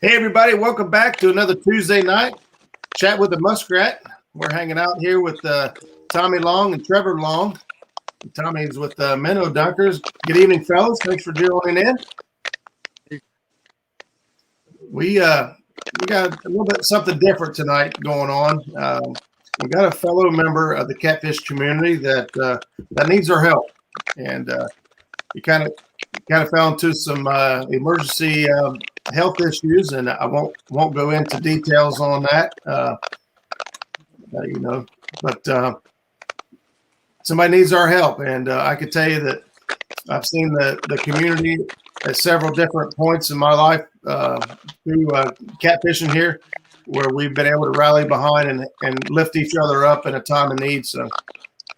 Hey, everybody. Welcome back to another Tuesday night chat with the Muskrat. We're hanging out here with Tommy Long and Trever Long. Tommy's with Minnow Dunkers. Good evening, fellas. Thanks for joining in. We got a little bit something different tonight going on. We got a fellow member of the catfish community that needs our help, and he kind of fell into some emergency health issues, and I won't go into details on that. But somebody needs our help, and I could tell you that I've seen the community at several different points in my life through catfishing here, where we've been able to rally behind and lift each other up in a time of need. So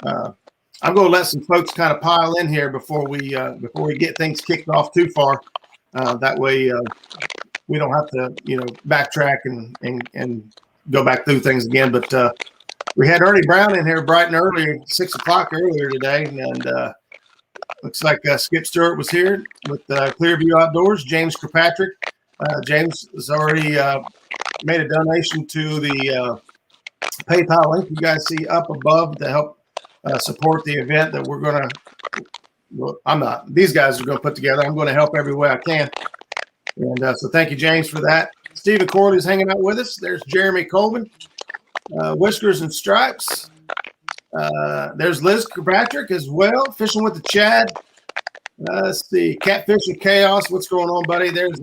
I'm going to let some folks kind of pile in here before we get things kicked off too far. That way we don't have to backtrack and go back through things again. But we had Ernie Brown in here bright and early, 6 o'clock earlier today, and looks like Skip Stewart was here with Clearview Outdoors. James Kirkpatrick. James has already made a donation to the PayPal link you guys see up above to help support the event that we're going to. Well, I'm not. These guys are going to put together. I'm going to help every way I can. And so thank you, James, for that. Stephen Corley's hanging out with us. There's Jeremy Colvin, Whiskers and Stripes. There's Liz Kirkpatrick as well, fishing with the Chad. Let's see, Catfish and Chaos. What's going on, buddy? There's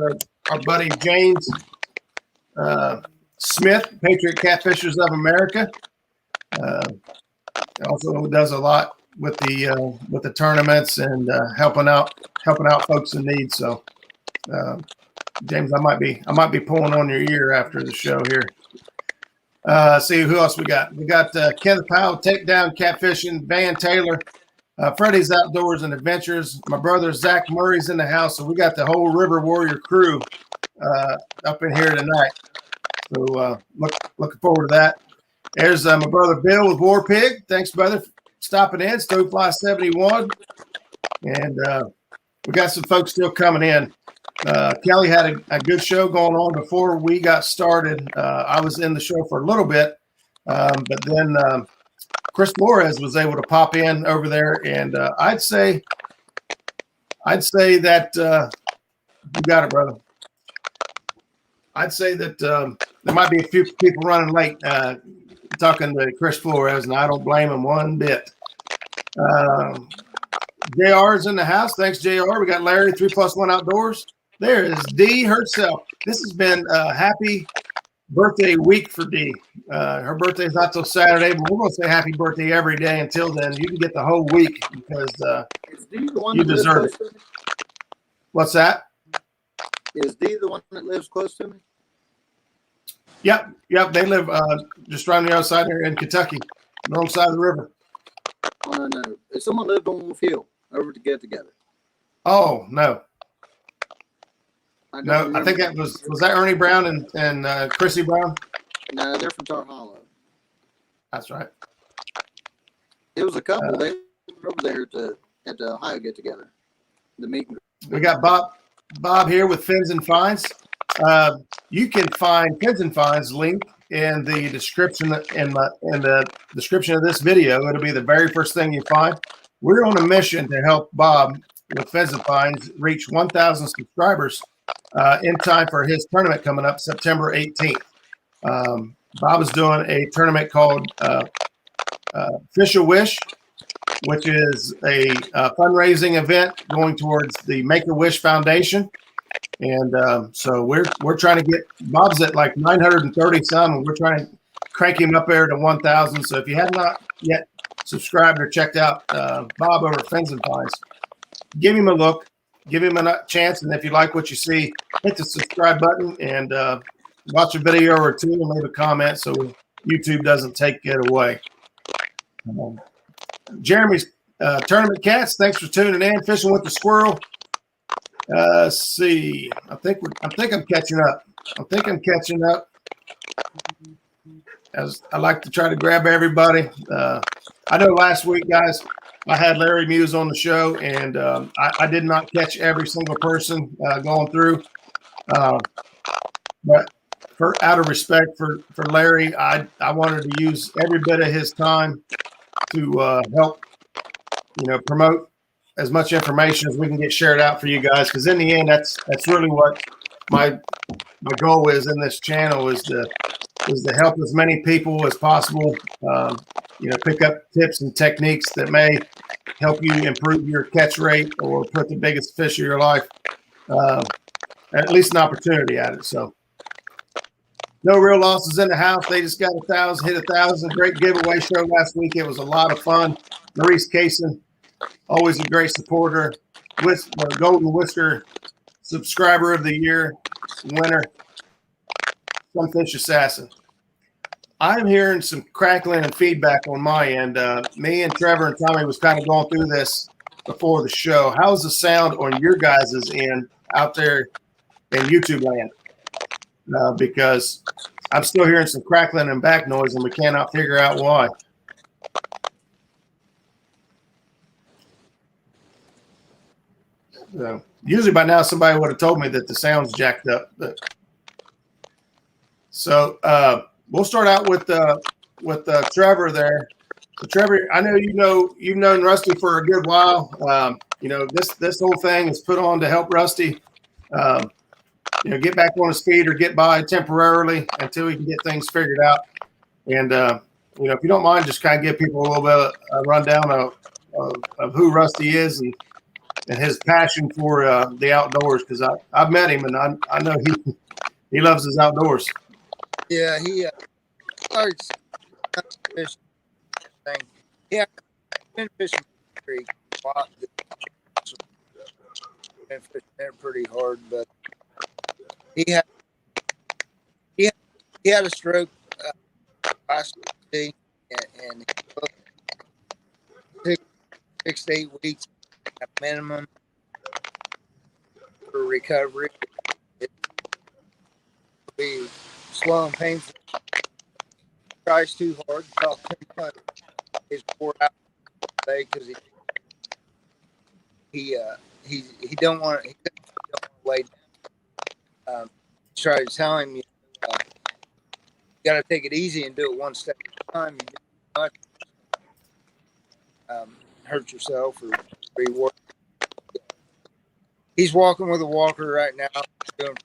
our buddy James Smith, Patriot Catfishers of America. Also does a lot with the tournaments and helping out folks in need. So, James, I might be pulling on your ear after the show here. See who else we got. We got Kenneth Powell, Takedown Catfishing, Van Taylor, Freddy's Outdoors and Adventures. My brother Zach Murray's in the house, so we got the whole River Warrior crew up in here tonight. So looking forward to that. There's my brother Bill with War Pig. Thanks, brother, for stopping in. Stovefly 71, and we got some folks still coming in. Kelly had a good show going on before we got started. I was in the show for a little bit, but then Chris Flores was able to pop in over there, and I'd say that you got it, brother. I'd say that there might be a few people running late talking to Chris Flores, and I don't blame him one bit. JR is in the house. Thanks, JR. We got Larry, 3+1 Outdoors. There is Dee herself. This has been a happy birthday week for Dee. Her birthday's not till Saturday, but we're going to say happy birthday every day until then. You can get the whole week because you deserve it. What's that? Is Dee the one that lives close to me? Yep. They live just around the other side here in Kentucky, wrong side of the river. Oh, no. If someone lived on Wolf Hill over to get together. Oh, no. No, I think that was that Ernie Brown and Chrissy Brown? No, they're from Tar Hollow. That's right. It was a couple. They were over there at the Ohio get together. The meeting. We got Bob here with Fins and Finds. You can find Fins and Finds link in the description in the description of this video. It'll be the very first thing you find. We're on a mission to help Bob with Fins and Finds reach 1,000 subscribers in time for his tournament coming up September 18th. Bob is doing a tournament called Fish a Wish, which is a fundraising event going towards the Make-A-Wish Foundation. And so we're trying to get Bob's at like 930 some, and we're trying to crank him up there to 1,000. So if you have not yet subscribed or checked out Bob over at Fins and Finds, give him a look, give him a chance, and if you like what you see, hit the subscribe button and watch a video or two and leave a comment so YouTube doesn't take it away. Jeremy's Tournament Cats, thanks for tuning in. Fishing with the Squirrel. Let's see. I think I'm catching up. As I like to try to grab everybody. I know last week, guys, I had Larry Muse on the show, and I did not catch every single person going through. But out of respect for Larry, I wanted to use every bit of his time to help, promote as much information as we can get shared out for you guys. Because in the end, that's really what my goal is in this channel is to help as many people as possible. Pick up tips and techniques that may help you improve your catch rate or put the biggest fish of your life, at least an opportunity at it. So no real losses in the house. They just got 1,000, hit 1,000. Great giveaway show last week. It was a lot of fun. Maurice Kaysen, always a great supporter. With the Golden Whisker subscriber of the year winner, Sunfish Assassin. I'm hearing some crackling and feedback on my end. Me and Trevor and Tommy was kind of going through this before the show. How's the sound on your guys' end out there in YouTube land? Because I'm still hearing some crackling and back noise, and we cannot figure out why. Usually by now somebody would have told me that the sound's jacked up. So we'll start out with Trever there. So Trever, I know you've known Rusty for a good while. This whole thing is put on to help Rusty, get back on his feet or get by temporarily until he can get things figured out. And if you don't mind, just kind of give people a little bit of a rundown of who Rusty is and his passion for the outdoors, because I've met him and I know he loves his outdoors. Yeah, he starts fishing thing. Yeah, been fishing the creek a lot. Been fishing there pretty hard, but he had a stroke last week, and he took 6 to 8 weeks at minimum for recovery. It'll be slow and painful. Tries too hard, talk too much. He's poured out today because he don't want to lay down. Try to tell him you got to take it easy and do it one step at a time. You do much, hurt yourself or reward. He's walking with a walker right now. Doing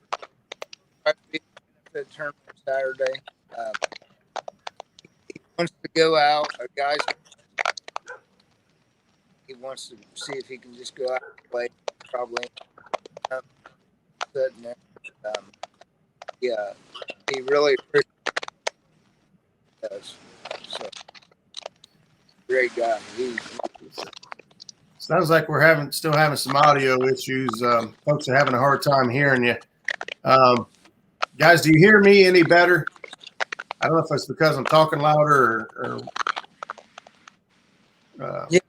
the tournament Saturday. He wants to go out. He wants to see if he can just go out and play. Probably sitting there. He really does. So great guy. Sounds like we're still having some audio issues. Folks are having a hard time hearing you. Guys, do you hear me any better? I don't know if it's because I'm talking louder or yeah.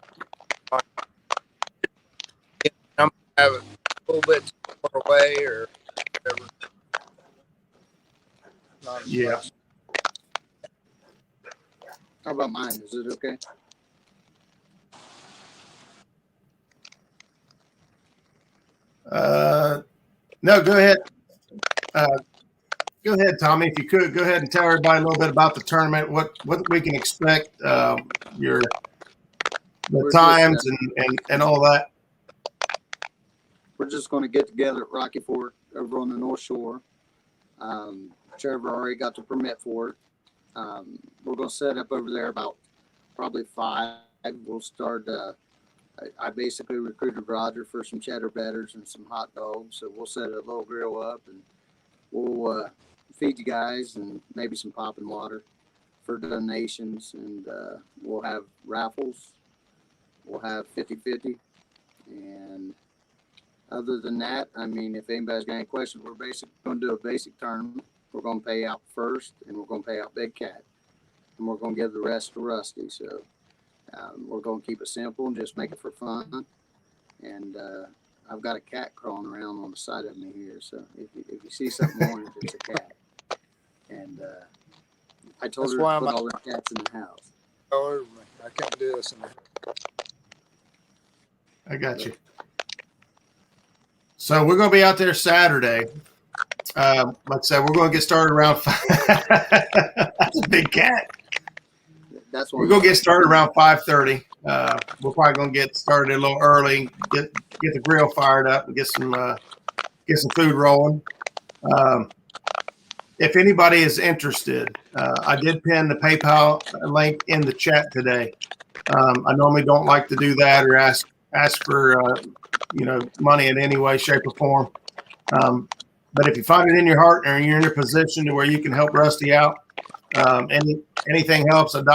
I'm have a little bit far away or whatever. Yeah. How about mine? Is it okay? No, go ahead. Go ahead, Tommy. If you could, go ahead and tell everybody a little bit about the tournament, what we can expect, the times and all that. We're just going to get together at Rocky Fort over on the North Shore. Trever already got the permit for it. We're going to set up over there about probably 5. We'll start. I basically recruited Roger for some cheddar betters and some hot dogs. So we'll set a little grill up and we'll feed you guys and maybe some popping water for donations. And we'll have raffles. We'll have 50-50. And other than that, I mean, if anybody's got any questions, we're basically going to do a basic tournament. We're going to pay out first, and we're going to pay out Big Cat. And we're going to give the rest to Rusty. So we're going to keep it simple and just make it for fun. And I've got a cat crawling around on the side of me here. So if you see something orange, it's a cat. And I told her to put all the cats in the house. Oh, I can't do this in the house. I got you. So we're going to be out there Saturday. like I said, we're going to get started around 5. That's a big cat. That's We're going to get started around 5:30. We're probably going to get started a little early, get the grill fired up, and get some food rolling. If anybody is interested, I did pin the PayPal link in the chat today. I normally don't like to do that or ask for money in any way, shape, or form. But if you find it in your heart and you're in a position to where you can help Rusty out, anything helps. $1,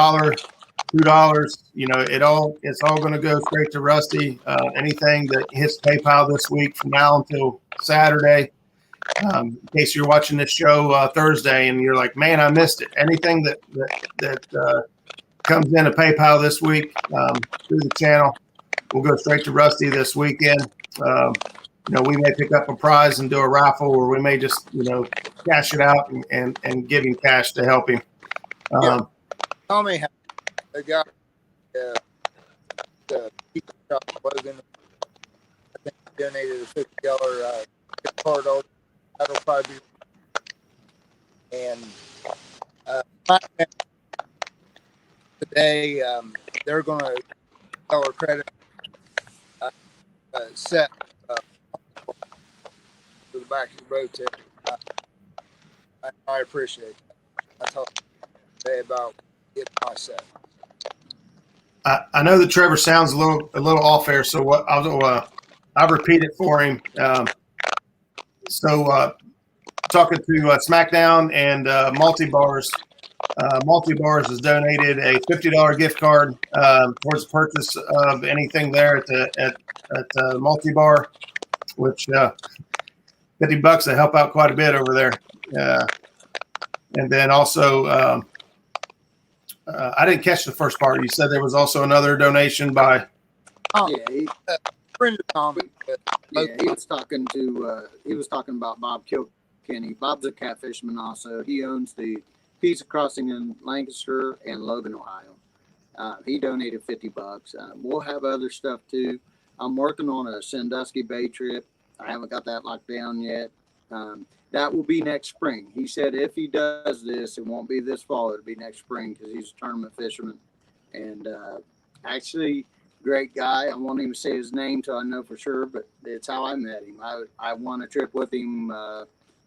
$2, it's all going to go straight to Rusty. Anything that hits PayPal this week from now until Saturday. In case you're watching this show Thursday and you're like, man, I missed it. Anything that comes into PayPal this week through the channel will go straight to Rusty this weekend. We may pick up a prize and do a raffle, or we may just, cash it out and give him cash to help him. Tell me how the guy, the pizza shop Logan, I think he donated a $50 gift card. That'll probably be. And today, they're going to tell our credit set to the back of the road tip. I appreciate that. I talked today about getting my set. I know that Trever sounds a little off air, so what I'll repeat it for him. Talking to SmackDown and Multi-Bars. Multi-Bars has donated a $50 gift card towards the purchase of anything there at Multi-Bar, which $50 to help out quite a bit over there. And then also, I didn't catch the first part. You said there was also another donation by. Friend of Tommy. Yeah, he was talking about Bob Kilkenny. Bob's a catfishman also. He owns the pizza crossing in Lancaster and Logan, Ohio. He donated $50. We'll have other stuff too. I'm working on a Sandusky Bay trip. I haven't got that locked down yet. That will be next spring. He said if he does this, it won't be this fall. It'll be next spring because he's a tournament fisherman. And actually, great guy. I won't even say his name till I know for sure, but it's how I met him. I won a trip with him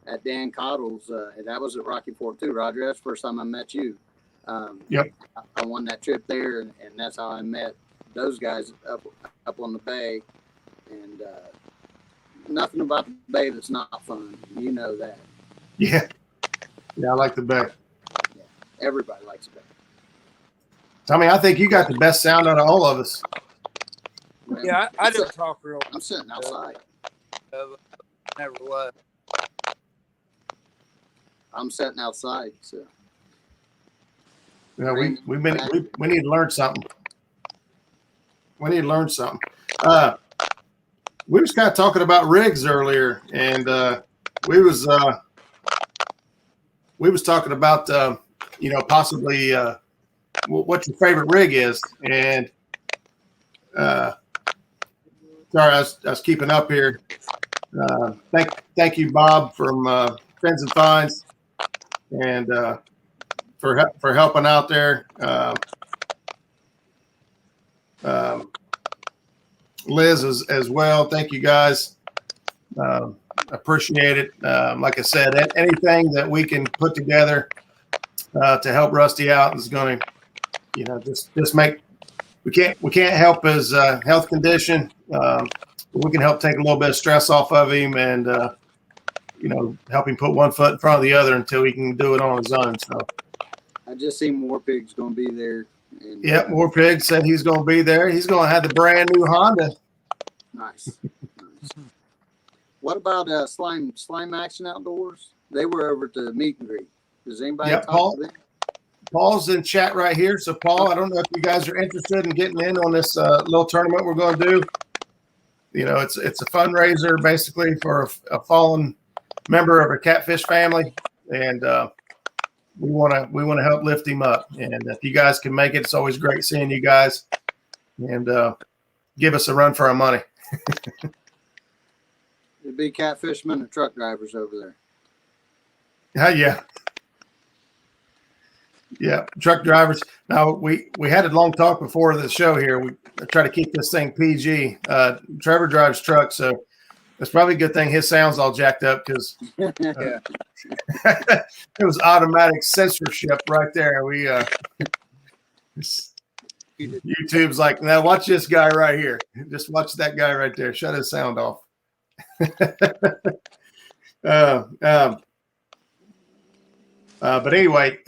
at Dan Cottle's. That was at Rocky Fork too, Roger. That's the first time I met you. Yep. I won that trip there, and that's how I met those guys up on the bay. And nothing about the bay that's not fun. You know that. Yeah, I like the bay. Yeah, everybody likes the bay. Tommy, I think you got the best sound out of all of us. Well, Yeah, I didn't talk real. I'm sitting outside. Never was. I'm sitting outside, so. Yeah, we need to learn something. We need to learn something. We was kind of talking about rigs earlier, and we was talking about possibly what your favorite rig is, and sorry, I was keeping up here. Thank you, Bob from Friends and Finds, and for helping out there. Liz as well. Thank you guys. Appreciate it. Like I said, anything that we can put together to help Rusty out is going to, just make. We can't help his health condition. We can help take a little bit of stress off of him, and help him put one foot in front of the other until he can do it on his own. So I just seen Warpig's going to be there. And, yep, Warpig said he's going to be there. He's going to have the brand new Honda. Nice. What about Slime Action Outdoors? They were over to meet and greet. Does anybody talk to them? Paul's in chat right here. So, Paul, I don't know if you guys are interested in getting in on this little tournament we're going to do. It's a fundraiser basically for a fallen member of a catfish family, and we want to help lift him up. And if you guys can make it, it's always great seeing you guys. And give us a run for our money. It'd be catfishermen and truck drivers over there. Yeah. Yeah, truck drivers. Now we had a long talk before the show here. We try to keep this thing PG. Trever drives trucks, so it's probably a good thing his sound's all jacked up because Yeah. it was automatic censorship right there. YouTube's like, now watch this guy right here. Just watch that guy right there. Shut his sound off. But anyway,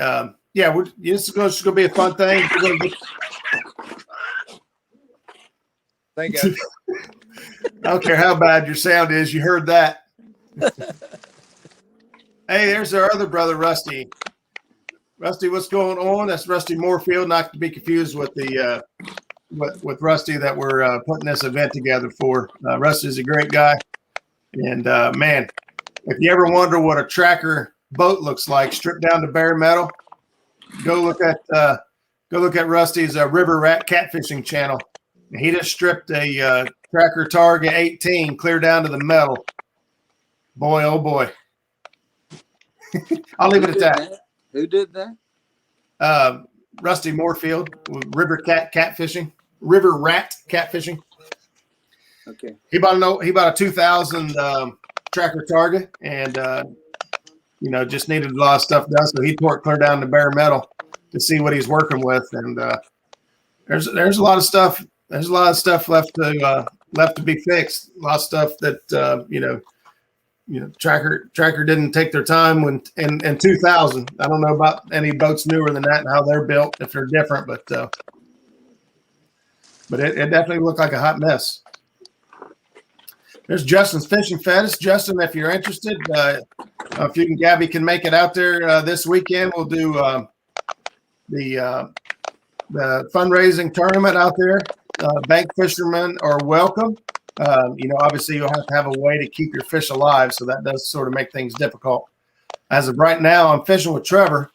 yeah, this is going to be a fun thing. Thank you. I don't care how bad your sound is. You heard that. Hey, there's our other brother, Rusty. Rusty, what's going on? That's Rusty Moorfield, not to be confused with the with Rusty that we're putting this event together for. Rusty's a great guy, and man, if you ever wonder what a tracker boat looks like, stripped down to bare metal, go look at Rusty's River Rat catfishing channel. He just stripped a tracker Target 18 clear down to the metal. Boy, oh boy. I'll leave it at that. Who did that? Rusty Moorfield, River Rat catfishing. Okay. He bought a 2000 tracker Target, and just needed a lot of stuff done, so he tore it clear down to bare metal to see what he's working with. And there's a lot of stuff. There's a lot of stuff left to be fixed. A lot of stuff that Tracker didn't take their time when in 2000. I don't know about any boats newer than that and how they're built, if they're different, but it definitely looked like a hot mess. There's Justin's Fishing Fetish. Justin, if you're interested, if Gabby can make it out there this weekend, we'll do the fundraising tournament out there. Bank fishermen are welcome. Obviously you'll have to have a way to keep your fish alive, so that does sort of make things difficult. As of right now, I'm fishing with Trever.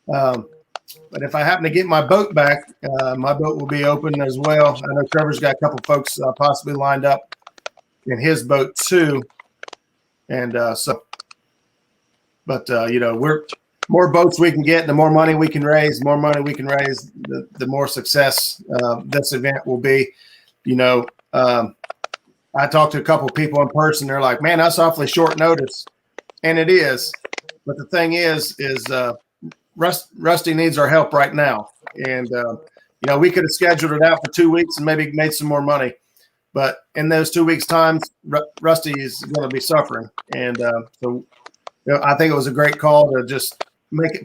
But if I happen to get my boat back, my boat will be open as well. I know Trevor's got a couple folks possibly lined up in his boat too. And we're more boats we can get, the more money we can raise, the more success this event will be. I talked to a couple of people in person. They're like, man, that's awfully short notice. And it is. But the thing is Rusty needs our help right now. And, we could have scheduled it out for 2 weeks and maybe made some more money. But in those 2 weeks' time, Rusty is going to be suffering. And I think it was a great call to just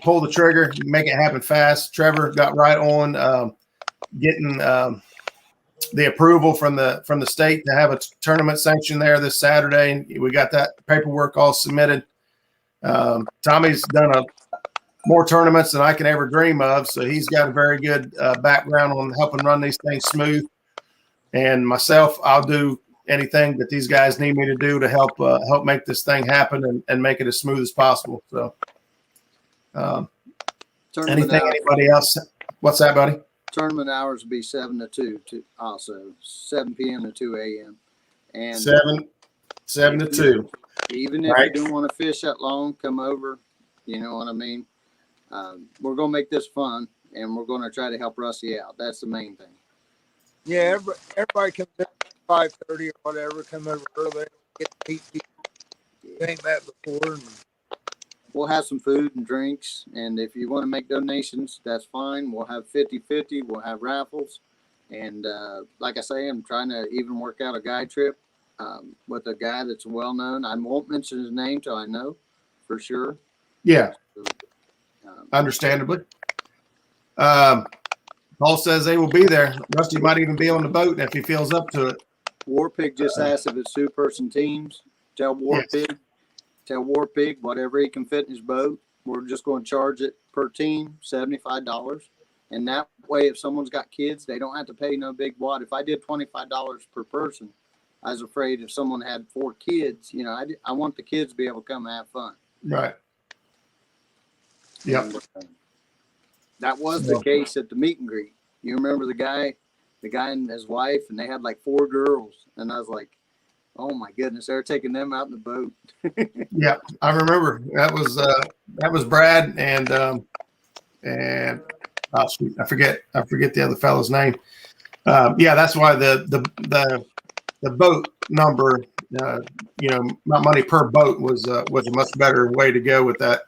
pull the trigger, make it happen fast. Trever got right on getting the approval from the state to have a tournament sanction there this Saturday. We got that paperwork all submitted. Tommy's done more tournaments than I can ever dream of, so he's got a very good background on helping run these things smooth. And myself, I'll do anything that these guys need me to do to help make this thing happen and make it as smooth as possible. So, anybody else? What's that, buddy? Tournament hours will be 7 to 2, also 7 p.m. to 2 a.m. And 7 to 2. Even if you don't want to fish that long, come over. You know what I mean? We're going to make this fun, and we're going to try to help Rusty out. That's the main thing. Yeah, everybody comes in at 5:30 or whatever. Come over early, get to meet people. Ain't that before? We'll have some food and drinks, and if you want to make donations, that's fine. We'll have 50-50. We'll have raffles, and like I say, I'm trying to even work out a guide trip with a guy that's well known. I won't mention his name till I know for sure. Yeah, understandably. Paul says they will be there. Rusty might even be on the boat if he feels up to it. Warpig just asked if it's 2-person teams. Tell Warpig whatever he can fit in his boat. We're just going to charge it per team, $75. And that way, if someone's got kids, they don't have to pay no big wad. If I did $25 per person, I was afraid if someone had 4 kids, I want the kids to be able to come and have fun. Right. Yep. And, that was the case at the meet and greet. You remember the guy and his wife, and they had like 4 girls. And I was like, Oh my goodness, they're taking them out in the boat. Yeah, I remember that was Brad and oh shoot, I forget the other fellow's name. Yeah, that's why the boat number, not money per boat was a much better way to go with that.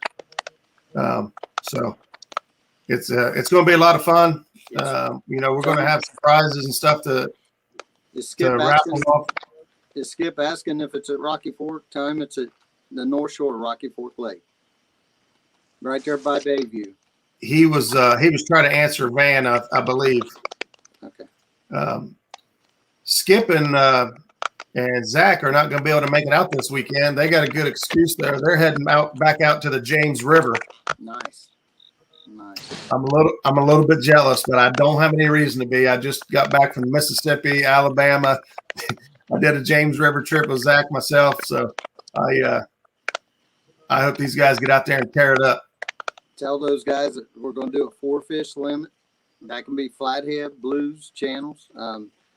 So it's going to be a lot of fun. We're going to have surprises and stuff to raffle off. Is Skip asking if it's at Rocky Fork? Tell him it's at the North Shore of Rocky Fork Lake, right there by Bayview. He was trying to answer Van, I believe. Okay. Skip and Zach are not going to be able to make it out this weekend. They got a good excuse there. They're heading back out to the James River. Nice. I'm a little bit jealous, but I don't have any reason to be. I just got back from Mississippi, Alabama. I did a James River trip with Zach myself, so I hope these guys get out there and tear it up. Tell those guys that we're going to do a 4-fish limit. That can be flathead, blues, channels.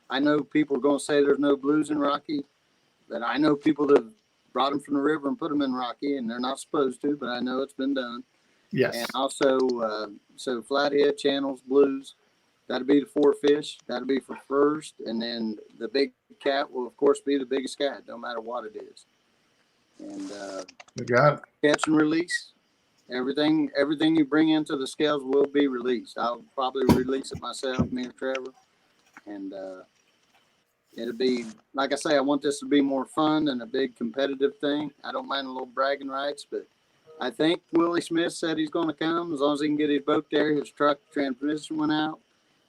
I know people are going to say there's no blues in Rocky, but I know people that have brought them from the river and put them in Rocky, and they're not supposed to, but I know it's been done. Yes. And also, so flathead, channels, blues, that'll be the 4-fish. That'll be for first, and then the big cat will, of course, be the biggest cat, no matter what it is. And catch and release. Everything you bring into the scales will be released. I'll probably release it myself, me and Trever. And it'll be, like I say, I want this to be more fun and a big competitive thing. I don't mind a little bragging rights, but I think Willie Smith said he's going to come as long as he can get his boat there. His truck transmission went out.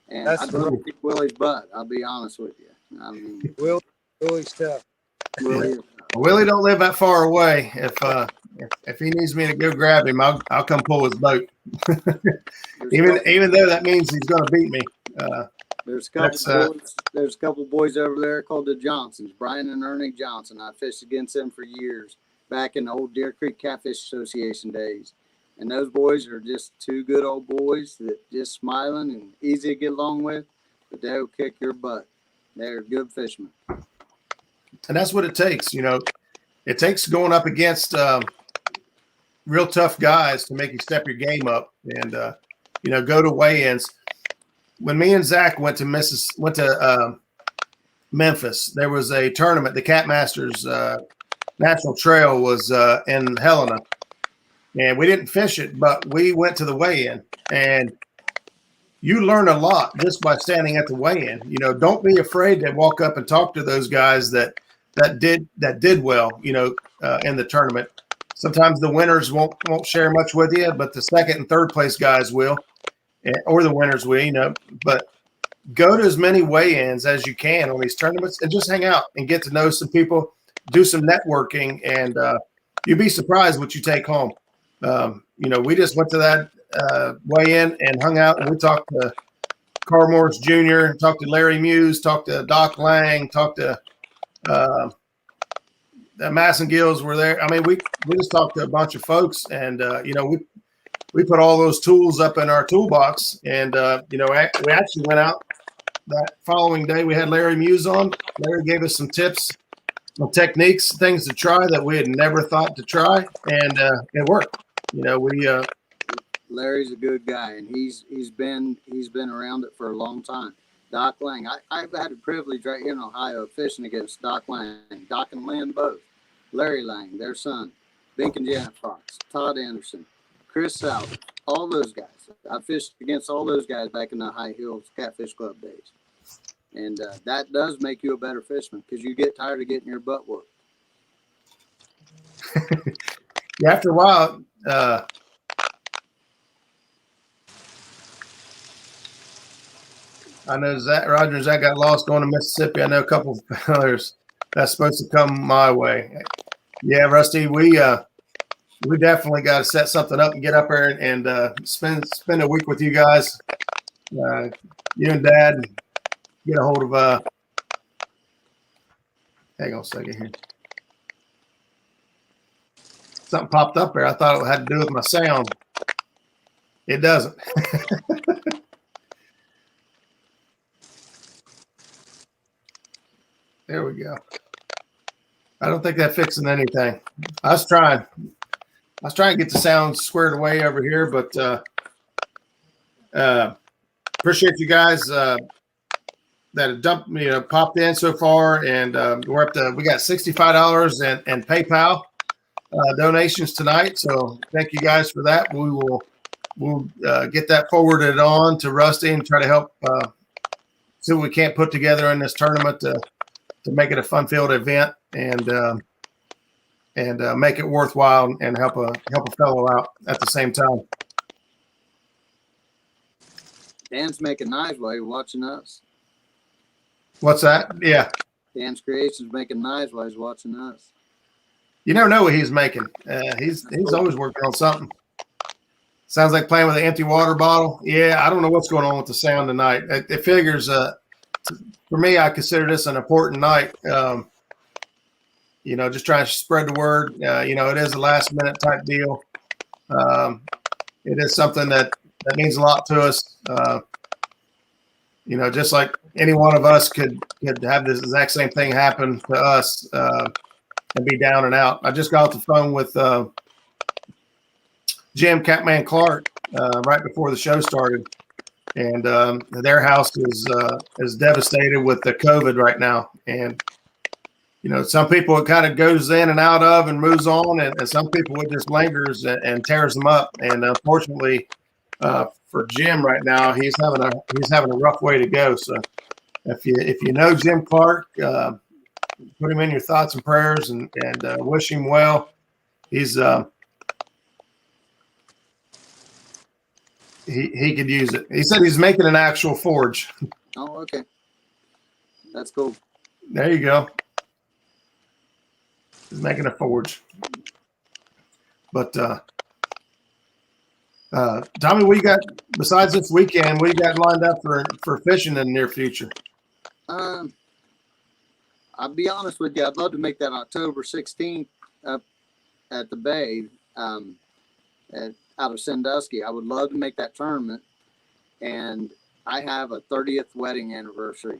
And I don't think Willie's butt. I'll be honest with you. I mean, Willie's tough. Willie don't live that far away. If he needs me to go grab him, I'll come pull his boat. even though that means he's going to beat me. There's a couple boys over there called the Johnsons, Brian and Ernie Johnson. I fished against them for years back in the old Deer Creek Catfish Association days. And those boys are just two good old boys that just smiling and easy to get along with, but they'll kick your butt. They're good fishermen. And that's what it takes. It takes going up against real tough guys to make you step your game up and, go to weigh-ins. When me and Zach went to Memphis, there was a tournament. The Cat Masters National Trail was in Helena. And we didn't fish it, but we went to the weigh-in, and you learn a lot just by standing at the weigh-in. Don't be afraid to walk up and talk to those guys that did well, in the tournament. Sometimes the winners won't share much with you, but the second and third place guys will, or the winners will, But go to as many weigh-ins as you can on these tournaments and just hang out and get to know some people, do some networking, and you'll be surprised what you take home. We just went to that weigh-in and hung out, and we talked to Carl Morris Jr., talked to Larry Muse, talked to Doc Lang, talked to the Massengills were there. I mean, we just talked to a bunch of folks, and we put all those tools up in our toolbox, and we actually went out that following day. We had Larry Muse on. Larry gave us some tips on techniques, things to try that we had never thought to try, and it worked. Larry's a good guy, and he's been around it for a long time. Doc Lang, I've had the privilege right here in Ohio of fishing against Doc Lang, Doc and Lynn both, Larry Lang, their son, Bink and Janet Fox, Todd Anderson, Chris South, all those guys. I fished against all those guys back in the High Hills Catfish Club days. And that does make you a better fisherman because you get tired of getting your butt whooped. Yeah, after a while, I know Roger and Zach got lost going to Mississippi. I know a couple of others that's supposed to come my way. Yeah, Rusty, we definitely got to set something up and get up there and spend a week with you guys. You and Dad, get a hold of hang on a second here. Something popped up there. I thought it had to do with my sound. It doesn't. There we go. I don't think that fixing anything. I was trying to get the sound squared away over here, but appreciate you guys that have popped in so far, and we're up to, we got $65 and PayPal donations tonight. So thank you guys for that. We'll get that forwarded on to Rusty and try to help see what we can't put together in this tournament to make it a fun-filled event and make it worthwhile and help a fellow out at the same time. Dan's making knives while you're watching us. What's that? Yeah. Dan's Creations making knives while he's watching us. You never know what he's making. He's always working on something. Sounds like playing with an empty water bottle. Yeah, I don't know what's going on with the sound tonight. It figures, for me, I consider this an important night. Just trying to spread the word. It is a last minute type deal. It is something that means a lot to us. Just like any one of us could have this exact same thing happen to us and be down and out. I just got off the phone with Jim Catman Clark right before the show started, and their house is devastated with the COVID right now. And some people it kind of goes in and out of and moves on, and some people it just lingers and tears them up. And unfortunately, for Jim right now, he's having a rough way to go. So if you know Jim Clark, put him in your thoughts and prayers and wish him well. He's he could use it. He said he's making an actual forge. Oh, okay. That's cool. There you go. He's making a forge. But Tommy, what you got besides this weekend? What you got lined up for fishing in the near future? I'll be honest with you. I'd love to make that October 16th up at the bay out of Sandusky. I would love to make that tournament. And I have a 30th wedding anniversary.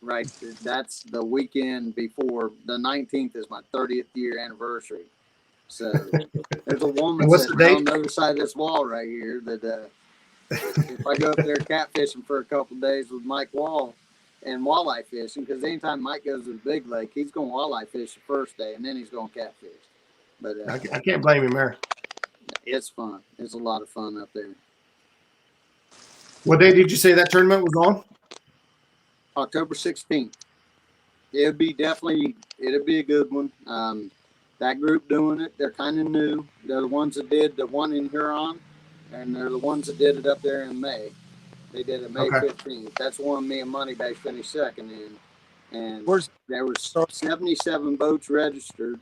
Right. That's the weekend before. The 19th is my 30th year anniversary. So there's a woman sitting on the other side of this wall right here that if I go up there catfishing for a couple of days with Mike Wall and walleye fishing, because anytime Mike goes to the big lake, he's going walleye fish the first day and then he's going catfish. But I can't blame him there. It's fun. It's a lot of fun up there. What day did you say that tournament was on? October 16th. It'll be a good one. That group doing it, they're kind of new. They're the ones that did the one in Huron, and they're the ones that did it up there in May. They did it May 15th. That's one me and Moneybag finished second in. And there was 77 boats registered,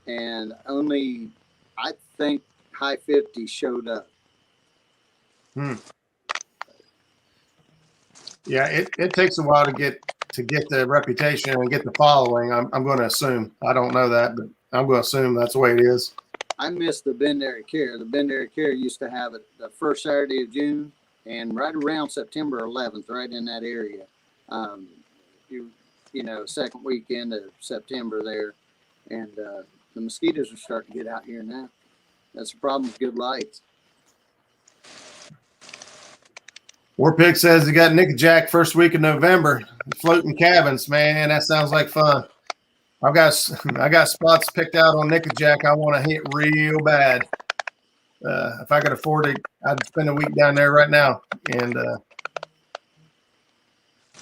and I think high 50 showed up. Yeah, it takes a while to get the reputation and get the following. I'm going to assume. I don't know that, but I'm going to assume that's the way it is. I miss the Bend Area Care. The Bend Area Care used to have it the first Saturday of June and right around September 11th, right in that area. Second weekend of September there. And the mosquitoes are starting to get out here now. That's the problem with good lights. Warpig says he got Nickajack first week of November. Floating cabins, man. That sounds like fun. I got spots picked out on Nickajack I want to hit real bad. If I could afford it, I'd spend a week down there right now. And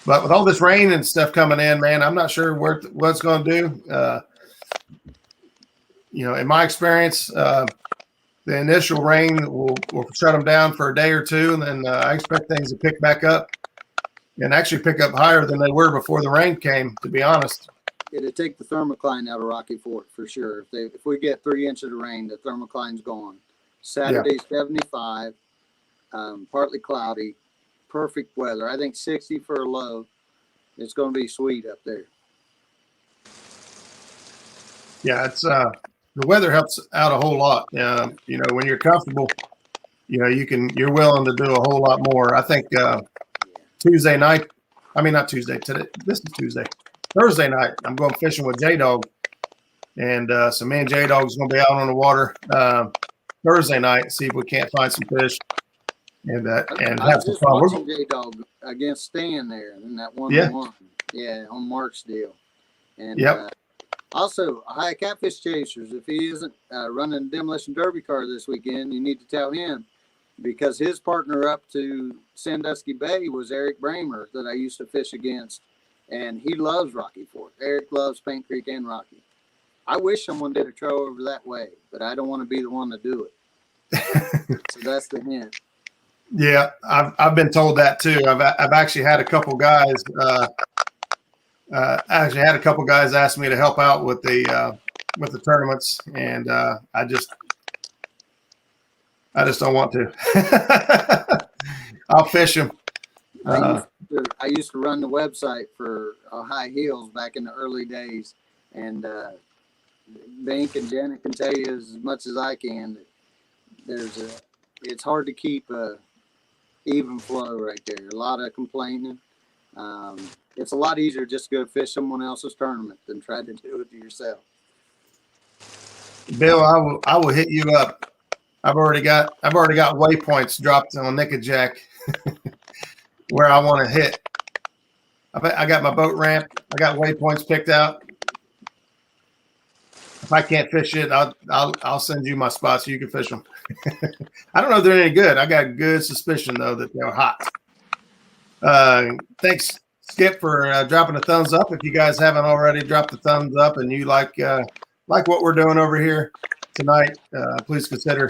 but with all this rain and stuff coming in, man, I'm not sure what it's going to do. In my experience, the initial rain will shut them down for a day or two, and then I expect things to pick back up and actually pick up higher than they were before the rain came, to be honest. It'll take the thermocline out of Rocky Fort for sure. If we get 3 inches of rain, the thermocline's gone. Saturday, 75, partly cloudy, perfect weather. I think 60 for a low. It's going to be sweet up there. Yeah, it's the weather helps out a whole lot. When you're comfortable, you're willing to do a whole lot more. I think Tuesday night. I mean, not Tuesday. Today, this is Tuesday. Thursday night, I'm going fishing with J-Dog, And so me and J-Dog's going to be out on the water Thursday night, see if we can't find some fish and I have was some just fun. watching J-Dog against Stan there in that 1-on-1. Yeah, on Mark's deal. And also, hi, Catfish Chasers. If he isn't running Demolition Derby car this weekend, you need to tell him, because his partner up to Sandusky Bay was Eric Bramer that I used to fish against, and he loves Rocky Fork. Eric loves Paint Creek and Rocky. I wish someone did a trail over that way, but I don't want to be the one to do it. So that's the hint. Yeah, I've been told that too. I've actually had a couple guys. Actually had a couple guys ask me to help out with the tournaments, and I just don't want to. I'll fish them. I used to run the website for High Heels back in the early days, and Bink and Janet can tell you as much as I can that it's hard to keep a even flow right there. A lot of complaining. It's a lot easier just to go fish someone else's tournament than try to do it to yourself. Bill, I will hit you up. I've already got waypoints dropped on Nickajack where I want to hit. I got my boat ramp. I got waypoints picked out. If I can't fish it, I'll send you my spots so you can fish them. I don't know if they're any good. I got good suspicion though that they're hot. Thanks, Skip, for dropping a thumbs up. If you guys haven't already dropped the thumbs up and you like what we're doing over here tonight, please consider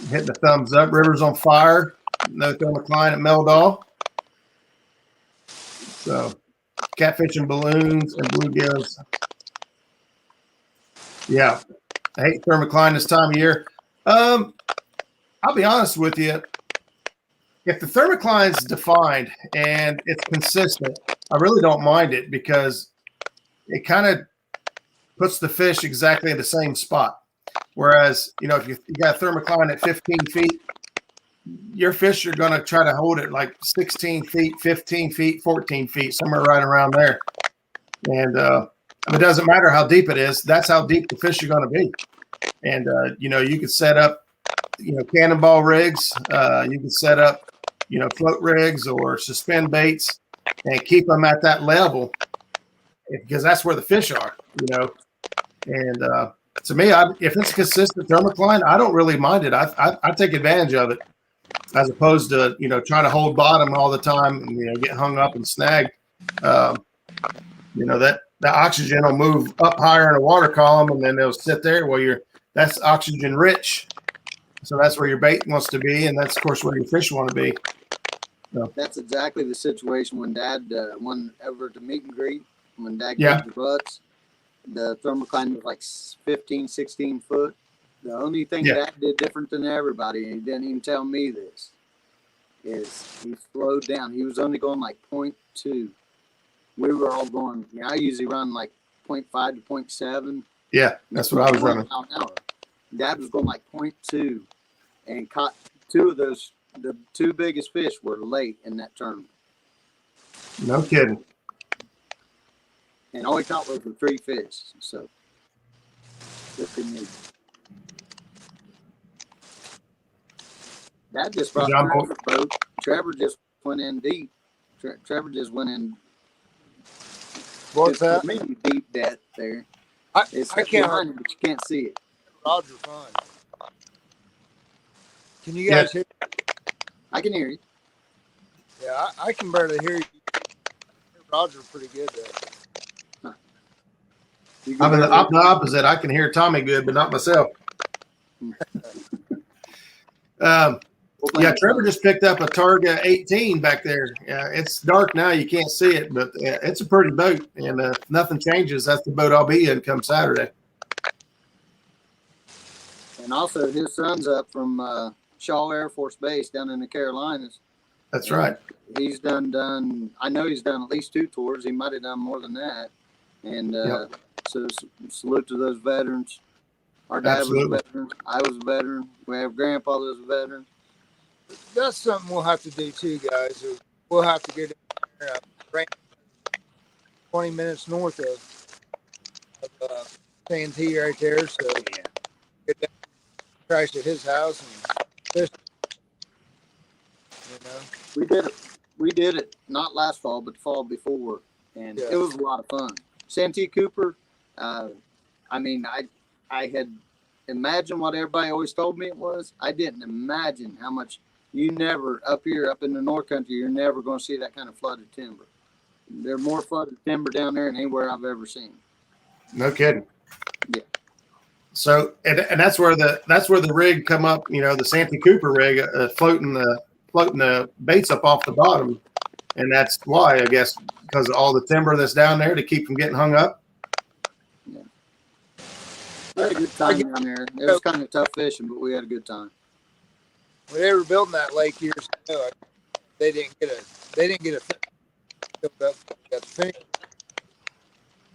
hitting the thumbs up. River's on fire. No thermocline at Meldal. So catfishing balloons and bluegills. Yeah, I hate thermocline this time of year. I'll be honest with you. If the thermocline's defined and it's consistent, I really don't mind it because it kind of puts the fish exactly in the same spot. Whereas, if you got a thermocline at 15 feet, your fish are going to try to hold it like 16 feet, 15 feet, 14 feet, somewhere right around there. And it doesn't matter how deep it is. That's how deep the fish are going to be. And, you could set up, cannonball rigs. You can set up, float rigs or suspend baits and keep them at that level because that's where the fish are, And to me, if it's consistent thermocline, I don't really mind it. I take advantage of it as opposed to, trying to hold bottom all the time and, get hung up and snagged. That oxygen will move up higher in the water column and then they'll sit there that's oxygen rich. So that's where your bait wants to be, and that's, of course, where your fish want to be. So. That's exactly the situation when Dad went over to meet and greet. When Dad got the butts, the thermocline was like 15, 16 foot. The only thing Dad did different than everybody, and he didn't even tell me this, is he slowed down. He was only going like 0.2. We were all going, I usually run like 0.5 to 0.7. Yeah, that's what I was running. Dad was going like 0.2 and caught two of those. The two biggest fish were late in that tournament. No kidding. And all he caught was the 3 fish. So, good for me. Dad just brought Trever's boat. Trever just went in deep. Trever just went in. What's that? Maybe deep depth there. I can't, behind it, but you can't see it. Roger, fine. Can you guys hear? I can hear you. Yeah, I can barely hear you. Roger pretty good there. I'm the opposite. I can hear Tommy good, but not myself. Trever just picked up a Targa 18 back there. It's dark now. You can't see it, but it's a pretty boat. And if nothing changes, that's the boat I'll be in come Saturday. And also, his son's up from Shaw Air Force Base down in the Carolinas. That's right. He's done. I know he's done at least 2 tours. He might have done more than that. And so salute to those veterans. Our dad was a veteran. I was a veteran. We have grandpa that was a veteran. That's something we'll have to do too, guys. We'll have to get in there. 20 minutes north of Santee right there. So get down, crash at his house and fish. You know, We did it not last fall, but the fall before, and Yeah. it was a lot of fun. Santee Cooper. I mean, I had imagined what everybody always told me it was. I didn't imagine how much you never up here, up in the North Country, you're never going to see that kind of flooded timber. There's more flooded timber down there than anywhere I've ever seen. No kidding. Yeah. So, and that's where the rig come up. You know, the Santee Cooper rig floating the baits up off the bottom, and that's why, I guess, because of all the timber that's down there to keep from getting hung up. We had a good time down there. It was kind of tough fishing, but we had a good time. when they were building that lake years ago, they didn't get a filled up. Got the finish.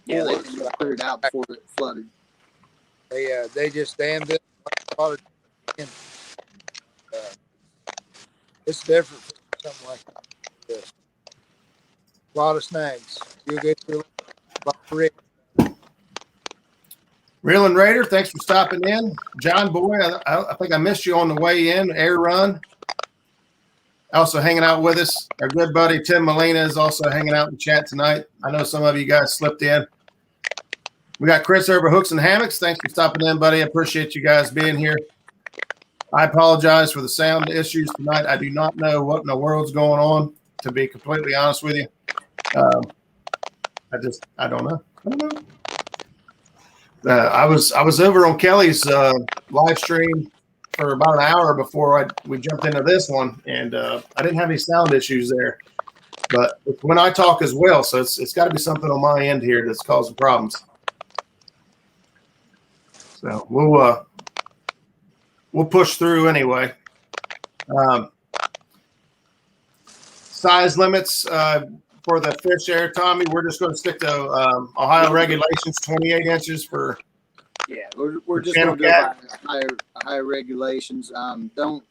Yeah, they cleared it out before it flooded. They just dammed it. A lot of, it's different from something like this. A lot of snags. You'll get your rig. Reeling Raider, thanks for stopping in. John Boy, I think I missed you on the way in, air run. Also hanging out with us. Our good buddy Tim Molina is also hanging out in the chat tonight. I know some of you guys slipped in. We got Chris over Hooks and Hammocks. Thanks for stopping in, buddy. I appreciate you guys being here. I apologize for the sound issues tonight. I do not know what in the world's going on, to be completely honest with you. I don't know. I was over on Kelly's live stream for about an hour before we jumped into this one, and I didn't have any sound issues there. But it's when I talk as well, so it's got to be something on my end here that's causing problems. So we'll push through anyway. Size limits for the fish there, Tommy. We're just going to stick to Ohio regulations, 28 inches for. Yeah, we're just going to go by higher regulations. Don't,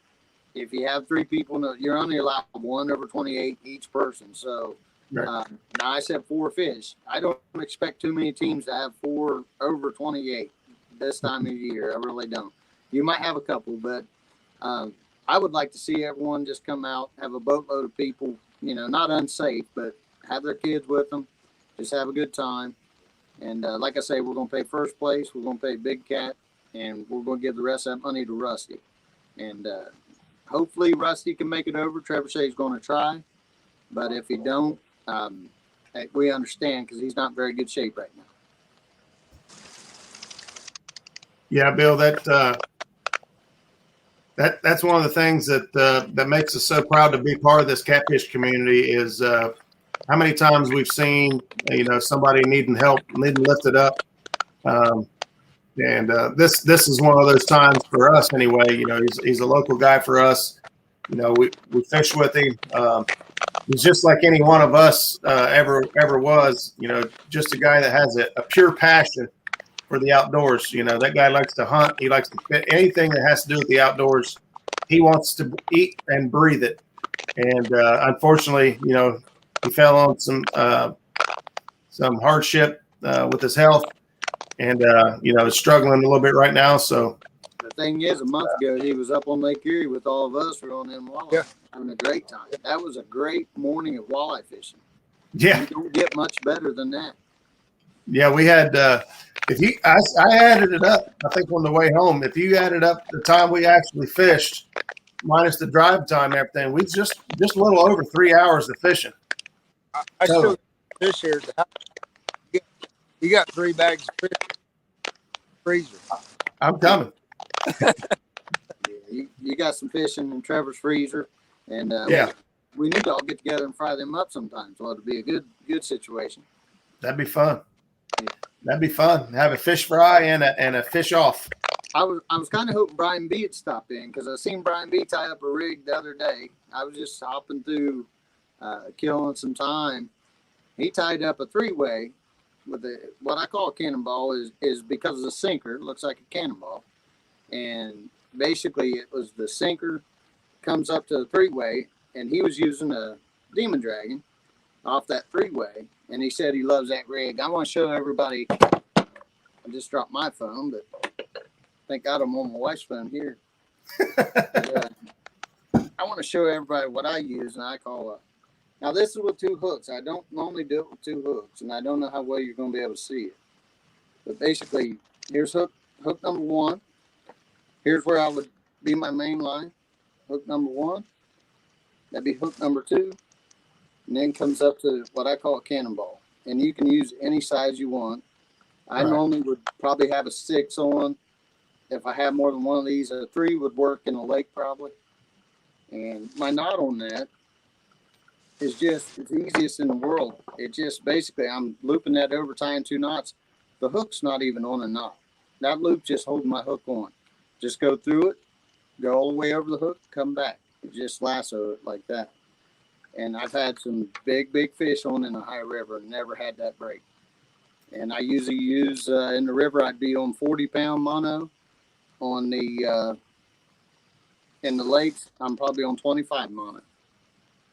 if you have 3 people, you're only allowed 1 over 28 each person. So now I said 4 fish. I don't expect too many teams to have 4 over 28 this time of year. I really don't. You might have a couple, but I would like to see everyone just come out, have a boatload of people, you know, not unsafe, but have their kids with them, just have a good time. And like I say, we're going to pay first place. We're going to pay Big Cat, and we're going to give the rest of that money to Rusty. And hopefully Rusty can make it over. Trever says he's going to try. But if he don't, we understand because he's not in very good shape right now. Yeah, Bill, that's one of the things that makes us so proud to be part of this catfish community is how many times we've seen, you know, somebody needing help, needing lifted up. This is one of those times for us anyway. You know, he's a local guy for us. You know, we fish with him. He's just like any one of us ever was, you know, just a guy that has a pure passion for the outdoors. You know, that guy likes to hunt. He likes to fit anything that has to do with the outdoors. He wants to eat and breathe it. And unfortunately, you know, he fell on some hardship with his health, and you know, is struggling a little bit right now. So the thing is, a month ago he was up on Lake Erie with all of us. We're on them walleye, having a great time. That was a great morning of walleye fishing. Yeah, you don't get much better than that. Yeah, we had. I added it up. I think on the way home, if you added up the time we actually fished, minus the drive time, and everything, we just a little over 3 hours of fishing. I still fish here at the house. You got 3 bags of fish. Freezer. I'm coming. You got some fish in Trevor's freezer, and we need to all get together and fry them up sometime. So it'll be a good situation. That'd be fun. That'd be fun. Have a fish fry and a fish off. I was kind of hoping Brian B would stop in because I seen Brian B tie up a rig the other day. I was just hopping through, killing some time. He tied up a 3-way with what I call a cannonball is because of the sinker. It looks like a cannonball, and basically it was the sinker comes up to the 3-way, and he was using a Demon Dragon, off that freeway, and he said he loves that rig. I want to show everybody. I just dropped my phone, but thank God I'm on my wife's phone here. But, I want to show everybody what I use, and I call now this is with 2 hooks. I don't normally do it with 2 hooks, and I don't know how well you're going to be able to see it. But basically, here's hook number 1. Here's where I would be my main line. Hook number 1. That'd be hook number 2. And then comes up to what I call a cannonball. And you can use any size you want. I normally would probably have a 6 on. If I have more than one of these, a 3 would work in a lake probably. And my knot on that is just it's easiest in the world. It just basically I'm looping that over, tying 2 knots. The hook's not even on a knot. That loop just holding my hook on. Just go through it, go all the way over the hook, come back. Just lasso it like that. And I've had some big fish on in the high river and never had that break. And I usually use in the river, I'd be on 40-pound mono. On the in the lakes, I'm probably on 25 mono.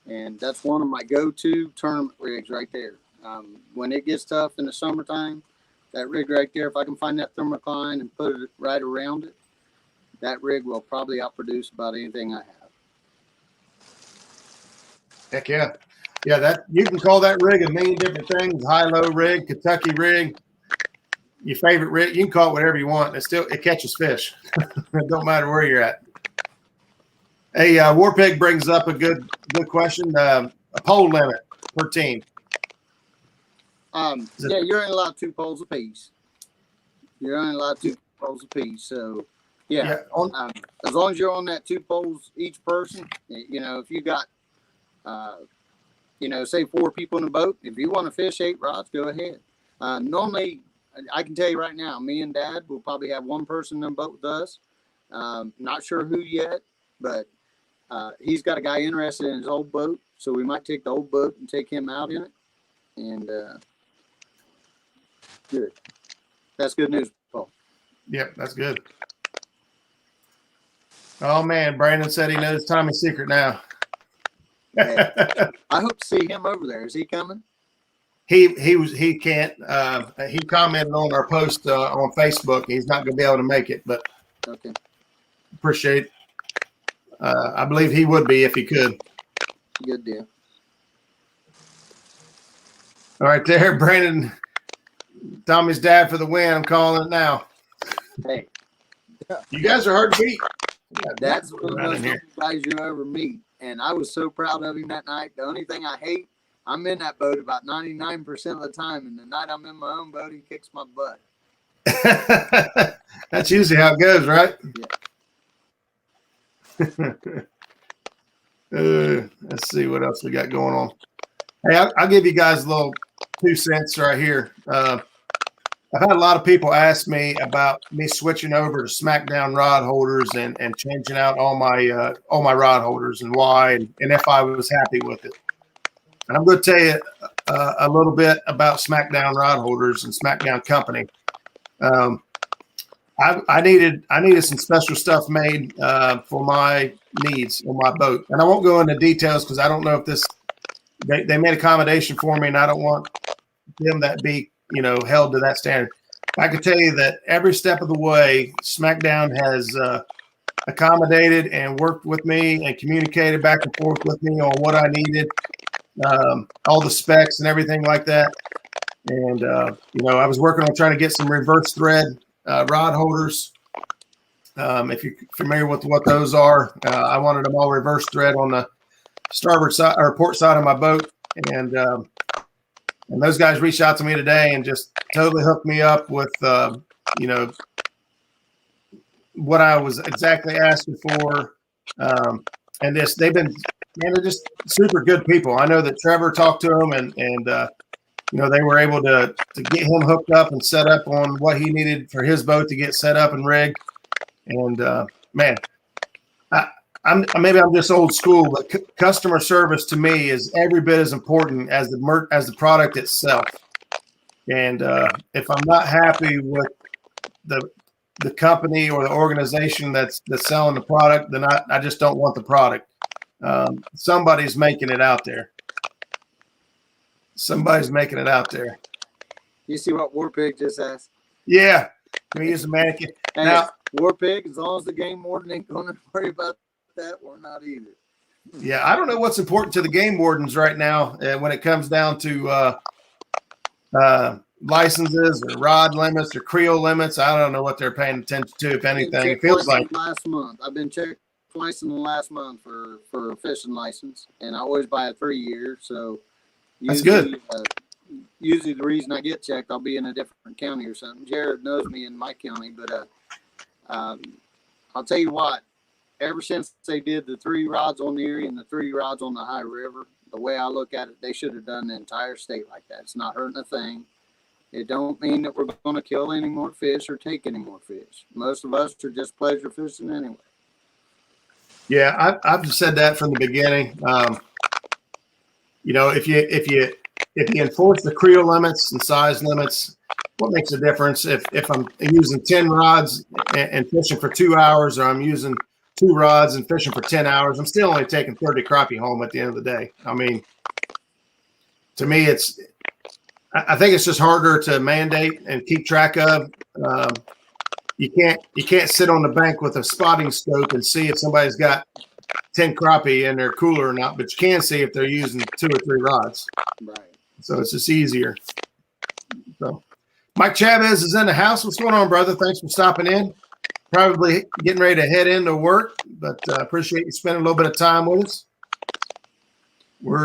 And that's one of my go-to tournament rigs right there. When it gets tough in the summertime, that rig right there, if I can find that thermocline and put it right around it, that rig will probably outproduce about anything I have. Heck yeah. Yeah, that you can call that rig a million different things. High-low rig, Kentucky rig, your favorite rig. You can call it whatever you want. It catches fish. It don't matter where you're at. Hey, Warpig brings up a good question. A pole limit per team. Yeah, you're only allowed 2 poles apiece. You're only allowed 2 poles apiece. So, yeah, as long as you're on that 2 poles each person, you know, if you got, you know, say 4 people in a boat, if you want to fish 8 rods, go ahead. Normally, I can tell you right now, me and Dad will probably have 1 person in the boat with us. Not sure who yet, but he's got a guy interested in his old boat, so we might take the old boat and take him out in it. And good. That's good news, Paul. Yep, that's good. Oh man, Brandon said he knows Tommy's secret now. Yeah. I hope to see him over there. Is he coming? He can't. He commented on our post on Facebook. He's not going to be able to make it, but okay. Appreciate. I believe he would be if he could. Good deal. All right, there, Brandon. Tommy's dad for the win. I'm calling it now. Hey, you guys are hard to beat. That's one of the most humble guys you ever meet, and I was so proud of him that night. The only thing I hate, I'm in that boat about 99% of the time, and the night I'm in my own boat, he kicks my butt. That's usually how it goes, right? Yeah. Let's see what else we got going on. Hey, I'll give you guys a little 2 cents right here. I've had a lot of people ask me about me switching over to SmackDown rod holders and changing out all my rod holders and why and if I was happy with it. And I'm going to tell you a little bit about SmackDown rod holders and SmackDown company. I needed some special stuff made for my needs on my boat, and I won't go into details because I don't know if they made accommodation for me, and I don't want them that be held to that standard. I can tell you that every step of the way, SmackDown has accommodated and worked with me and communicated back and forth with me on what I needed, all the specs and everything like that. And I was working on trying to get some reverse thread rod holders. If you're familiar with what those are, I wanted them all reverse thread on the starboard side or port side of my boat, and those guys reached out to me today and just totally hooked me up with what I was exactly asking for. And they're just super good people. I know that Trever talked to them and they were able to get him hooked up and set up on what he needed for his boat to get set up and rigged. And man, maybe I'm just old school, but customer service to me is every bit as important as the product itself. And if I'm not happy with the company or the organization that's selling the product, then I just don't want the product. Somebody's making it out there. Somebody's making it out there. You see what War Pig just asked? Yeah. Can we use a mannequin? Hey, Now, War Pig, as long as the game warden ain't going to worry about that, we're not either. yeah, I don't know what's important to the game wardens right now when it comes down to licenses or rod limits or creel limits. I don't know what they're paying attention to, if anything. It feels like last month. I've been checked twice in the last month for a fishing license, and I always buy a 3-year. So that's good. Usually the reason I get checked, I'll be in a different county or something. Jared knows me in my county, but I'll tell you what. Ever since they did the 3 rods on the Erie and the 3 rods on the High River, the way I look at it, they should have done the entire state like that. It's not hurting a thing. It don't mean that we're going to kill any more fish or take any more fish. Most of us are just pleasure fishing anyway. Yeah, I've said that from the beginning. You know, if you enforce the creel limits and size limits, what makes a difference if I'm using 10 rods and fishing for 2 hours, or I'm using 2 rods and fishing for 10 hours? I'm still only taking 30 crappie home at the end of the day. I mean, to me, I think it's just harder to mandate and keep track of. You can't sit on the bank with a spotting scope and see if somebody's got 10 crappie in their cooler or not, but you can see if they're using 2 or 3 rods. Right. So it's just easier. So Mike Chavez is in the house. What's going on, brother? Thanks for stopping in. Probably getting ready to head into work, but appreciate you spending a little bit of time with us. We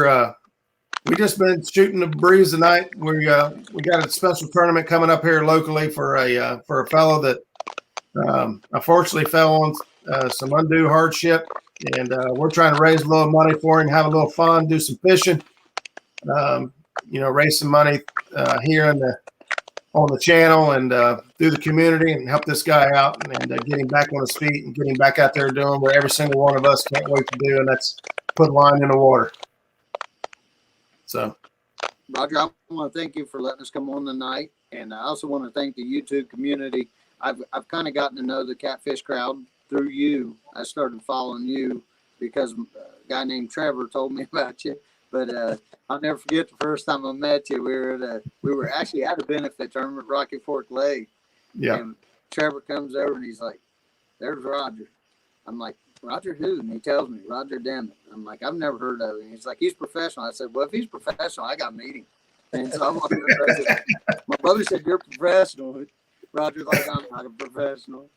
just been shooting the breeze tonight. We got a special tournament coming up here locally for a fellow that unfortunately fell on some undue hardship, and we're trying to raise a little money for him, have a little fun, do some fishing, raise some money here on the channel and through the community, and help this guy out and get him back on his feet and get him back out there doing what every single one of us can't wait to do, and that's put line in the water. So, Roger, I want to thank you for letting us come on tonight, and I also want to thank the YouTube community. I've kind of gotten to know the catfish crowd through you. I started following you because a guy named Trever told me about you. But I'll never forget the first time I met you. We were actually at a benefit tournament at Rocky Fork Lake. yeah. And Trever comes over and he's like, "There's Roger." I'm like, "Roger who?" And he tells me, "Roger Dammit." I'm like, "I've never heard of him." He's like, "He's professional." I said, "Well, if he's professional, I got to meet him." And so my brother said, "You're professional." Roger's like, "I'm not a professional."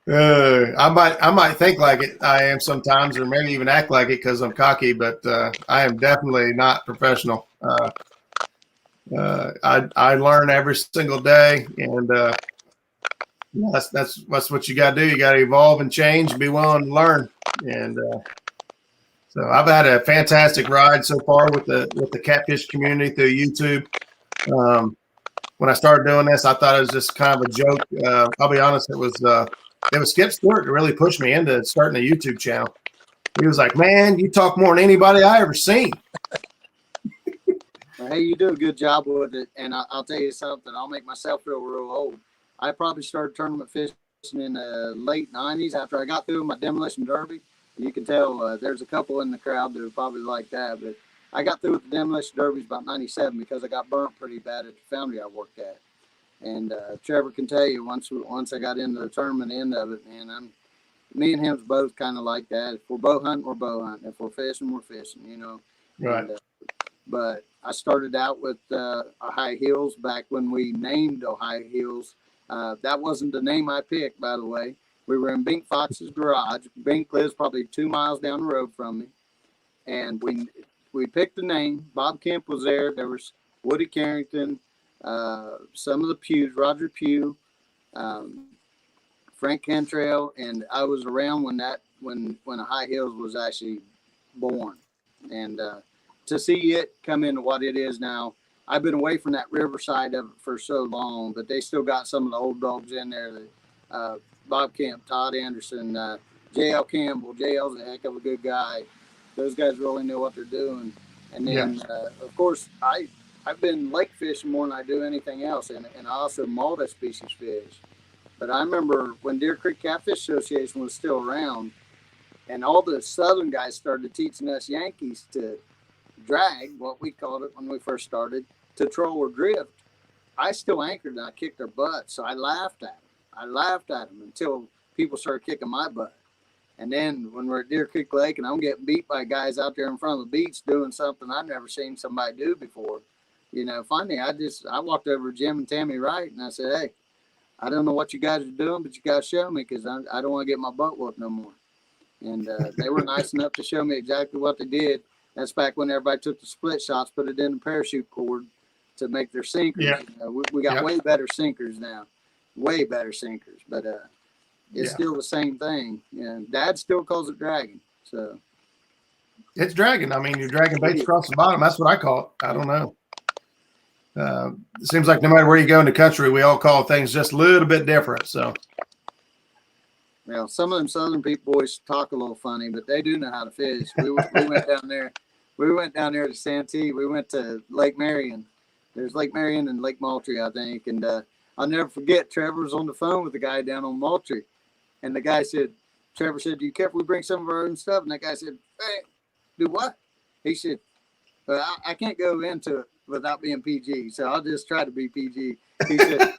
I might think like it. I am sometimes, or maybe even act like it because I'm cocky. But I am definitely not professional. I learn every single day, and that's what you got to do. You got to evolve and change, and be willing to learn. And so I've had a fantastic ride so far with the catfish community through YouTube. When I started doing this, I thought it was just kind of a joke. I'll be honest, it was Skip Stewart that really pushed me into starting a YouTube channel. He was like, "Man, you talk more than anybody I ever seen." Hey, you do a good job with it, and I'll tell you something. I'll make myself feel real old. I probably started tournament fishing in the late '90s after I got through my demolition derby. You can tell there's a couple in the crowd that are probably like that, but I got through with the demolition derbies about '97 because I got burnt pretty bad at the foundry I worked at. And Trevor can tell you once I got into the tournament end of it, man, me and him's both kind of like that. If we're bow hunting, we're bow hunting. If we're fishing, we're fishing. Right. And, but I started out with high heels back when we named high heels. That wasn't the name I picked, by the way. We were in Bink Fox's garage. Bink lives probably 2 miles down the road from me, and we picked the name. Bob Kemp was there. There was Woody Carrington, some of the Pews, Roger Pugh, Frank Cantrell, and I was around when a High Heels was actually born. And to see it come into what it is now, I've been away from that riverside of it for so long, but they still got some of the old dogs in there. Bob Kemp, Todd Anderson, J.L. Campbell. J.L.'s a heck of a good guy. Those guys really know what they're doing. And then, of course, I've been lake fishing more than I do anything else, and I also multi-species fish. But I remember when Deer Creek Catfish Association was still around, and all the southern guys started teaching us Yankees to drag, what we called it when we first started, to troll or drift, I still anchored and I kicked their butt. So I laughed at them. I laughed at them until people started kicking my butt. And then when we're at Deer Creek Lake and I'm getting beat by guys out there in front of the beach doing something I've never seen somebody do before, you know, finally I walked over to Jim and Tammy Wright and I said, hey, I don't know what you guys are doing, but you got to show me because I don't want to get my butt whooped no more. And they were nice enough to show me exactly what they did. That's back when everybody took the split shots, put it in the parachute cord to make their sinkers. Yeah. You know, we got way better sinkers now, way better sinkers. But it's still the same thing. And Dad still calls it dragging. So it's dragging. I mean, you're dragging baits across the bottom. That's what I call it. I don't know. It seems like no matter where you go in the country, we all call things just a little bit different. So, well, some of them Southern people always talk a little funny, but they do know how to fish. We went down there. We went down there to Santee. We went to Lake Marion. There's Lake Marion and Lake Moultrie, I think. And I'll never forget, Trever was on the phone with the guy down on Moultrie. And the guy said, Trever said, do you care if we bring some of our own stuff? And that guy said, hey, do what? He said, well, I can't go into it without being PG, so I'll just try to be PG. He said,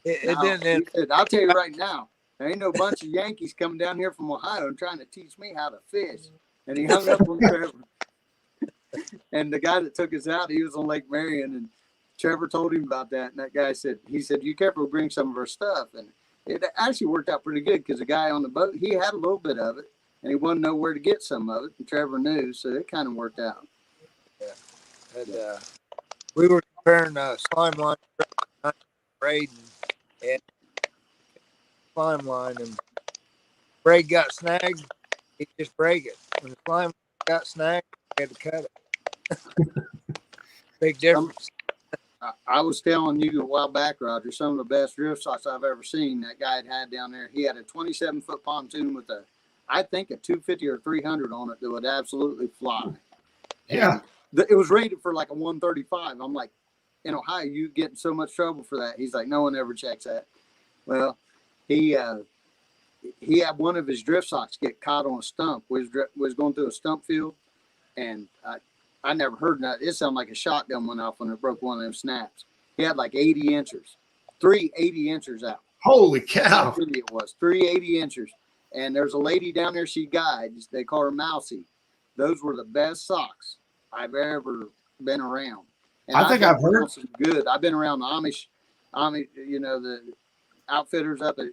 he said, I'll tell you right now, there ain't no bunch of Yankees coming down here from Ohio and trying to teach me how to fish. And he hung up on Trever. And the guy that took us out, he was on Lake Marion, and Trever told him about that. And that guy said, you careful, we'll bring some of our stuff. And it actually worked out pretty good because the guy on the boat, he had a little bit of it, and he wanted to know where to get some of it. And Trever knew, so it kind of worked out. Yeah. And, we were comparing slime line braid and slime line, and braid got snagged. He just break it. When the slime got snagged, he had to cut it. Big difference. I was telling you a while back, Roger, some of the best drift shots I've ever seen. That guy had down there. He had a 27-foot pontoon with I think a 250 or 300 on it that would absolutely fly. Yeah. It was rated for like a 135. I'm like, in Ohio, you get in so much trouble for that. He's like, no one ever checks that. Well, he had one of his drift socks get caught on a stump. Was going through a stump field, and I never heard that. It sounded like a shotgun went off when it broke one of them snaps. He had like 80 inches, 3 80 inches out. Holy cow! It was 3 80 inches. And there's a lady down there. She guides. They call her Mousy. Those were the best socks I've ever been around. And I think I've heard some good. I've been around the Amish, you know, the outfitters up at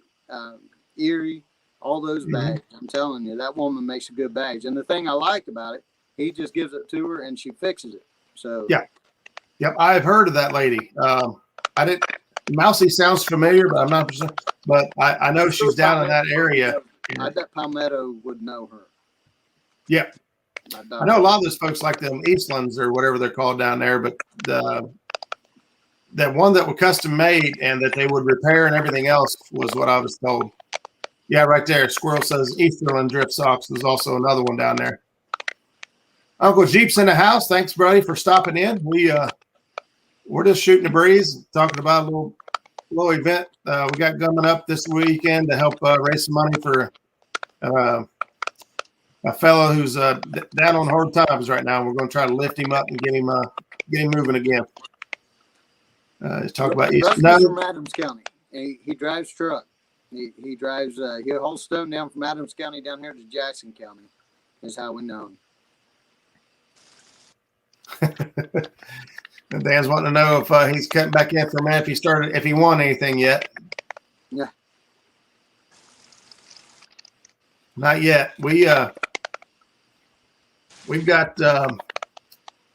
Erie, all those bags. I'm telling you, that woman makes a good bags. And the thing I liked about it, he just gives it to her and she fixes it. So yeah, yep, I've heard of that lady. I didn't. Mousy sounds familiar, but I'm not. But I know she's down in that area. I bet Palmetto would know her. Yeah. I know a lot of those folks like them Eastlands or whatever they're called down there, but that one that was custom made and that they would repair and everything else was what I was told. Yeah, right there. Squirrel says Easterland Drift Socks. There's also another one down there. Uncle Jeep's in the house. Thanks, buddy, for stopping in. We're just shooting the breeze, talking about a little event we got coming up this weekend to help raise some money for a fellow who's down on hard times right now. We're going to try to lift him up and get him moving again. Let's talk about Rusty's from Adams County. He drives truck. He drives. He hauls stone down from Adams County down here to Jackson County. Is how we know him. And Dan's wanting to know if he's cutting back in for a minute. If he won anything yet. Yeah. Not yet. We've got on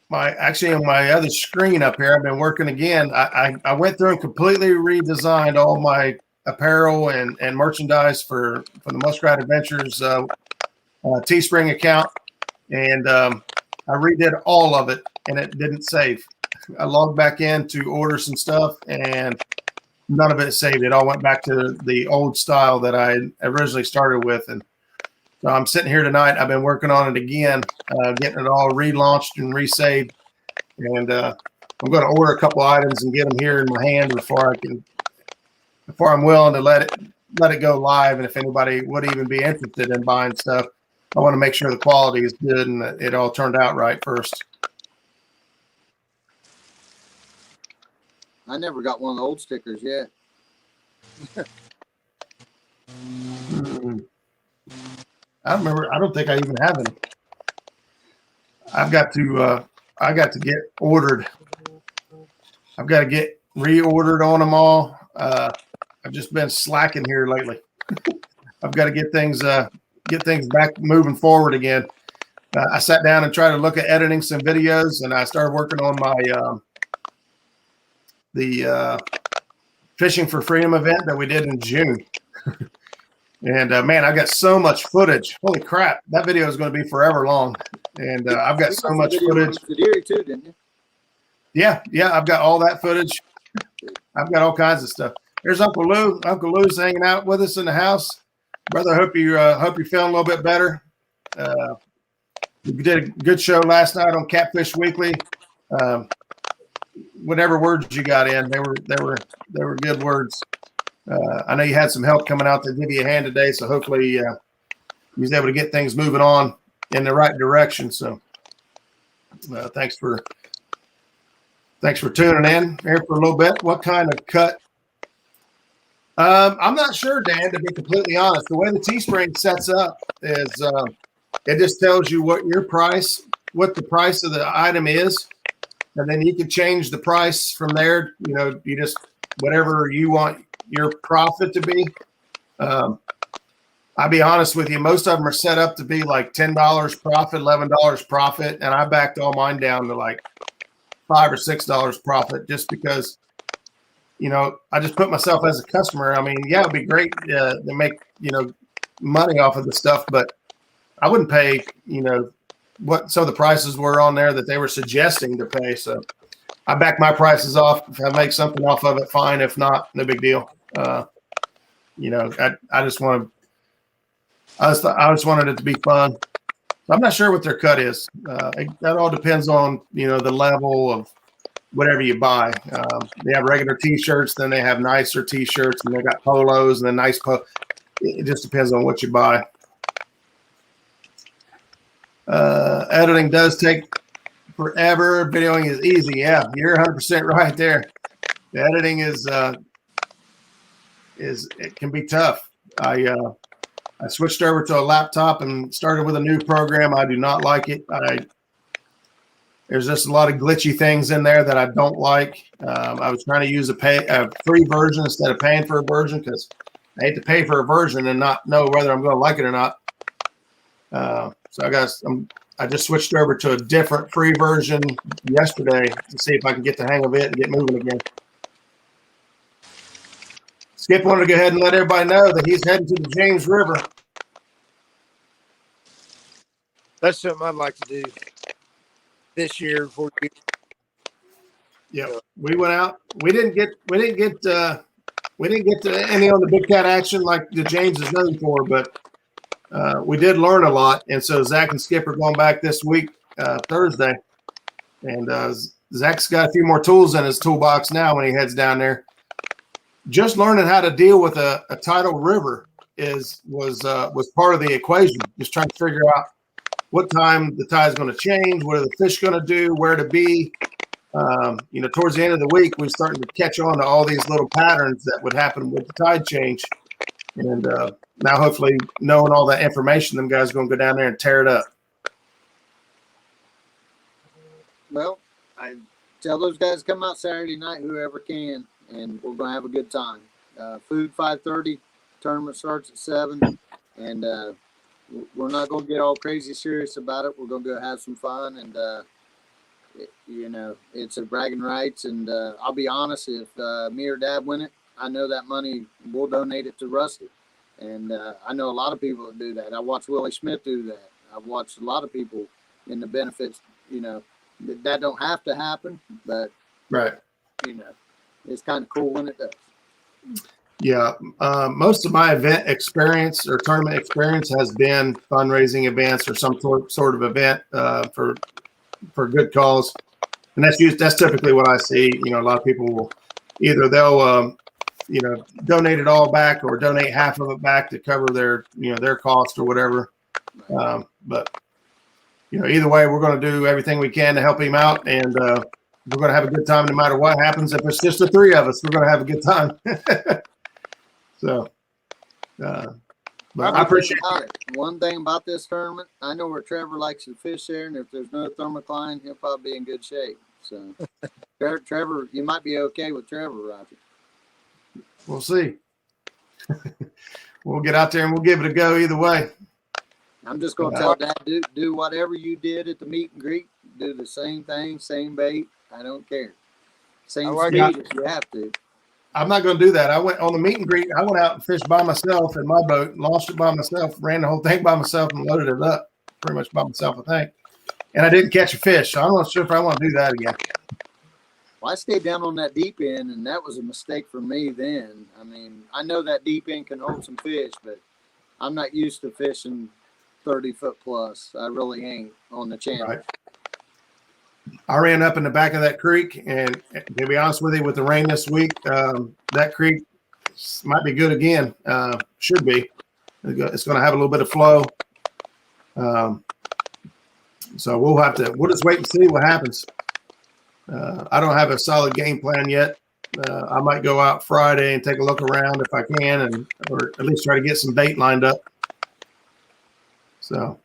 my other screen up here. I've been working again. I went through and completely redesigned all my apparel and merchandise for the Muskrat Adventures Teespring account, and I redid all of it, and it didn't save. I logged back in to order some stuff, and none of it saved. It all went back to the old style that I originally started with, and so I'm sitting here tonight. I've been working on it again, getting it all relaunched and resaved. And I'm going to order a couple items and get them here in my hand before I'm willing to let it go live. And if anybody would even be interested in buying stuff, I want to make sure the quality is good and that it all turned out right first. I never got one of the old stickers yet. I don't remember. I don't think I even have any. I got to get ordered. I've got to get reordered on them all. I've just been slacking here lately. I've got to get things back moving forward again. I sat down and tried to look at editing some videos, and I started working on my the Fishing for Freedom event that we did in June. And man, I got so much footage. Holy crap. That video is going to be forever long. And I've got so much footage. Too, didn't you? Yeah. I've got all that footage. I've got all kinds of stuff. There's Uncle Lou. Uncle Lou's hanging out with us in the house. Brother, hope you're feeling a little bit better. We did a good show last night on Catfish Weekly. Whatever words you got in, they were good words. I know you had some help coming out to give you a hand today, so hopefully you was able to get things moving on in the right direction. So thanks for tuning in here for a little bit. What kind of cut? I'm not sure, Dan, to be completely honest. The way the Teespring sets up is it just tells you what the price of the item is, and then you can change the price from there. You know, you just whatever you want your profit to be. I'll be honest with you, most of them are set up to be like $10 profit, $11 profit, and I backed all mine down to like $5 or $6 profit just because, you know, I just put myself as a customer. I mean, yeah, it'd be great to make, you know, money off of the stuff, but I wouldn't pay, you know, what some of the prices were on there that they were suggesting to pay. So I back my prices off. If I make something off of it, fine. If not, no big deal. You know, I just wanted it to be fun. I'm not sure what their cut is. That all depends on, you know, the level of whatever you buy. They have regular T-shirts, then they have nicer T-shirts, and they got polos and then nice It just depends on what you buy. Editing does take forever. Videoing is easy. Yeah, you're 100% right there. The editing is it can be tough. I switched over to a laptop and started with a new program. I do not like it. There's just a lot of glitchy things in there that I don't like. I was trying to use a free version instead of paying for a version because I hate to pay for a version and not know whether I'm going to like it or not. So I just switched over to a different free version yesterday to see if I can get the hang of it and get moving again. Skip wanted to go ahead and let everybody know that he's heading to the James River. That's something I'd like to do this year before we get. Yeah, we went out. We didn't get to any on the big cat action like the James is known for, but we did learn a lot. And so Zach and Skip are going back this week, Thursday, and Zach's got a few more tools in his toolbox now when he heads down there. Just learning how to deal with a tidal river was part of the equation. Just trying to figure out what time the tide's going to change, what are the fish going to do, where to be. You know, towards the end of the week, we're starting to catch on to all these little patterns that would happen with the tide change. And now, hopefully, knowing all that information, them guys are going to go down there and tear it up. Well, I tell those guys to come out Saturday night, whoever can, and we're going to have a good time. Food 5:30, tournament starts at 7, and we're not going to get all crazy serious about it. We're going to go have some fun, and you know, it's a bragging rights. And I'll be honest, if me or Dad win it, I know that money we'll donate it to Rusty. And I know a lot of people that do that. I watched Willie Smith do that. I've watched a lot of people in the benefits. You know, that don't have to happen, but right. You know, it's kind of cool when it does. Yeah, most of my event experience or tournament experience has been fundraising events or some sort of event for good cause, and that's typically what I see. You know, a lot of people will they'll you know, donate it all back or donate half of it back to cover their cost or whatever. But you know, either way, we're going to do everything we can to help him out and we're going to have a good time no matter what happens. If it's just the three of us, we're going to have a good time. So, but I appreciate it. One thing about this tournament, I know where Trever likes to fish there, and if there's no thermocline, he'll probably be in good shape. So, Trever, you might be okay with Trever, Roger. We'll see. We'll get out there and we'll give it a go either way. I'm just going to tell Dad, do whatever you did at the meet and greet. Do the same thing, same bait. I don't care. Same speed if you have to. I'm not going to do that. I went on the meet and greet. I went out and fished by myself in my boat, launched it by myself, ran the whole thing by myself, and loaded it up pretty much by myself, I think. And I didn't catch a fish, so I'm not sure if I want to do that again. Well, I stayed down on that deep end, and that was a mistake for me then. I mean, I know that deep end can hold some fish, but I'm not used to fishing 30-foot plus. I really ain't on the channel. Right. I ran up in the back of that creek, and to be honest with you, with the rain this week, that creek might be good again. Should be. It's going to have a little bit of flow. So we'll just wait and see what happens. I don't have a solid game plan yet. I might go out Friday and take a look around if I can, or at least try to get some bait lined up. So,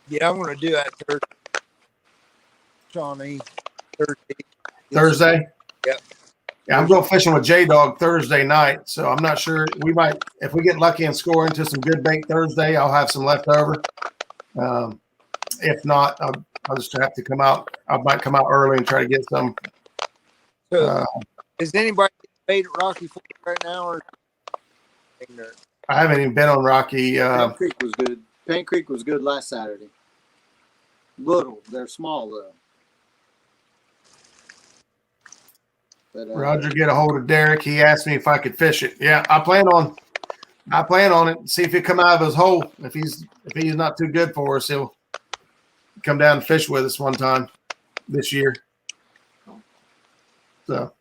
yeah, I'm going to do that Thursday. Shawnee, Thursday. Yep. Yeah, I'm going fishing with J-Dog Thursday night, so I'm not sure. We might, if we get lucky and score into some good bait Thursday, I'll have some left over. If not, I'll just have to come out. I might come out early and try to get some. So, is anybody bait at Rocky Ford right now, or I haven't even been on Rocky. Penn Creek was good. Penn Creek was good last Saturday. Little, they're small though. But, Roger, get a hold of Derek. He asked me if I could fish it. Yeah, I plan on it. See if he come out of his hole. If he's not too good for us, he'll come down and fish with us one time this year. So,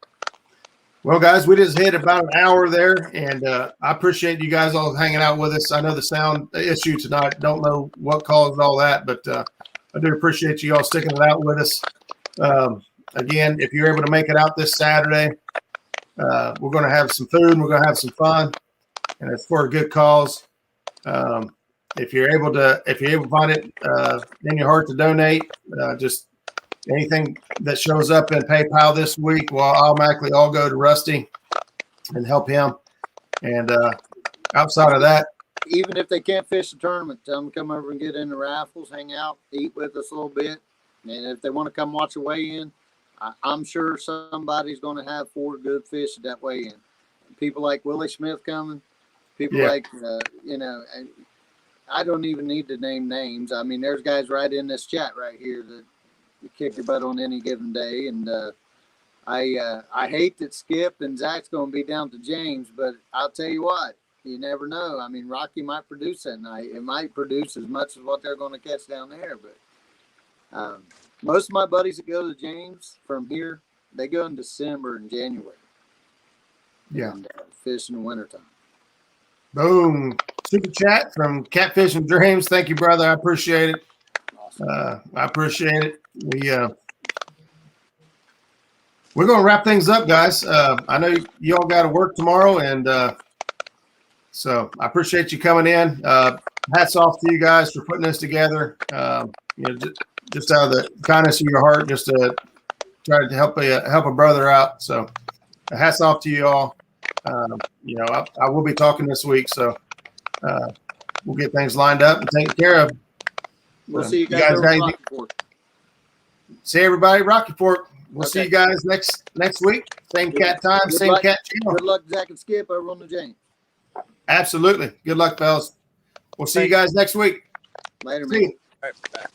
well, guys, we just hit about an hour there, and I appreciate you guys all hanging out with us. I know the sound issue tonight. Don't know what caused all that, but I do appreciate you all sticking it out with us. Again, if you're able to make it out this Saturday, we're going to have some food and we're going to have some fun, and it's for a good cause. If you're able to find it in your heart to donate, just anything that shows up in PayPal this week will automatically all go to Rusty and help him. And outside of that, even if they can't fish the tournament, tell them to come over and get in the raffles, hang out, eat with us a little bit. And if they want to come watch a weigh-in, I'm sure somebody's going to have 4 good fish at that weigh-in. People like Willie Smith coming, people like, and I don't even need to name names. I mean, there's guys right in this chat right here that kick your butt on any given day. And I hate that Skip and Zach's going to be down to James, but I'll tell you what, you never know. I mean, Rocky might produce that night. It might produce as much as what they're going to catch down there, but most of my buddies that go to James from here, they go in December and January. Yeah. And fish in the wintertime. Boom. Super chat from Catfish and Dreams. Thank you, brother. I appreciate it. Awesome. I appreciate it. We're going to wrap things up, guys. I know you all got to work tomorrow, and so I appreciate you coming in. Hats off to you guys for putting this together. Just out of the kindness of your heart, just to try to help a brother out. So, hats off to you all. I will be talking this week, so we'll get things lined up and taken care of. We'll see you guys over Rocky Fork. See everybody, Rocky Fork. We'll see you guys next week. Same cat time, same cat channel. Good luck, Zach and Skip, over on the James. Absolutely. Good luck, fellas. We'll see you guys next week. Later, man. All right, bye.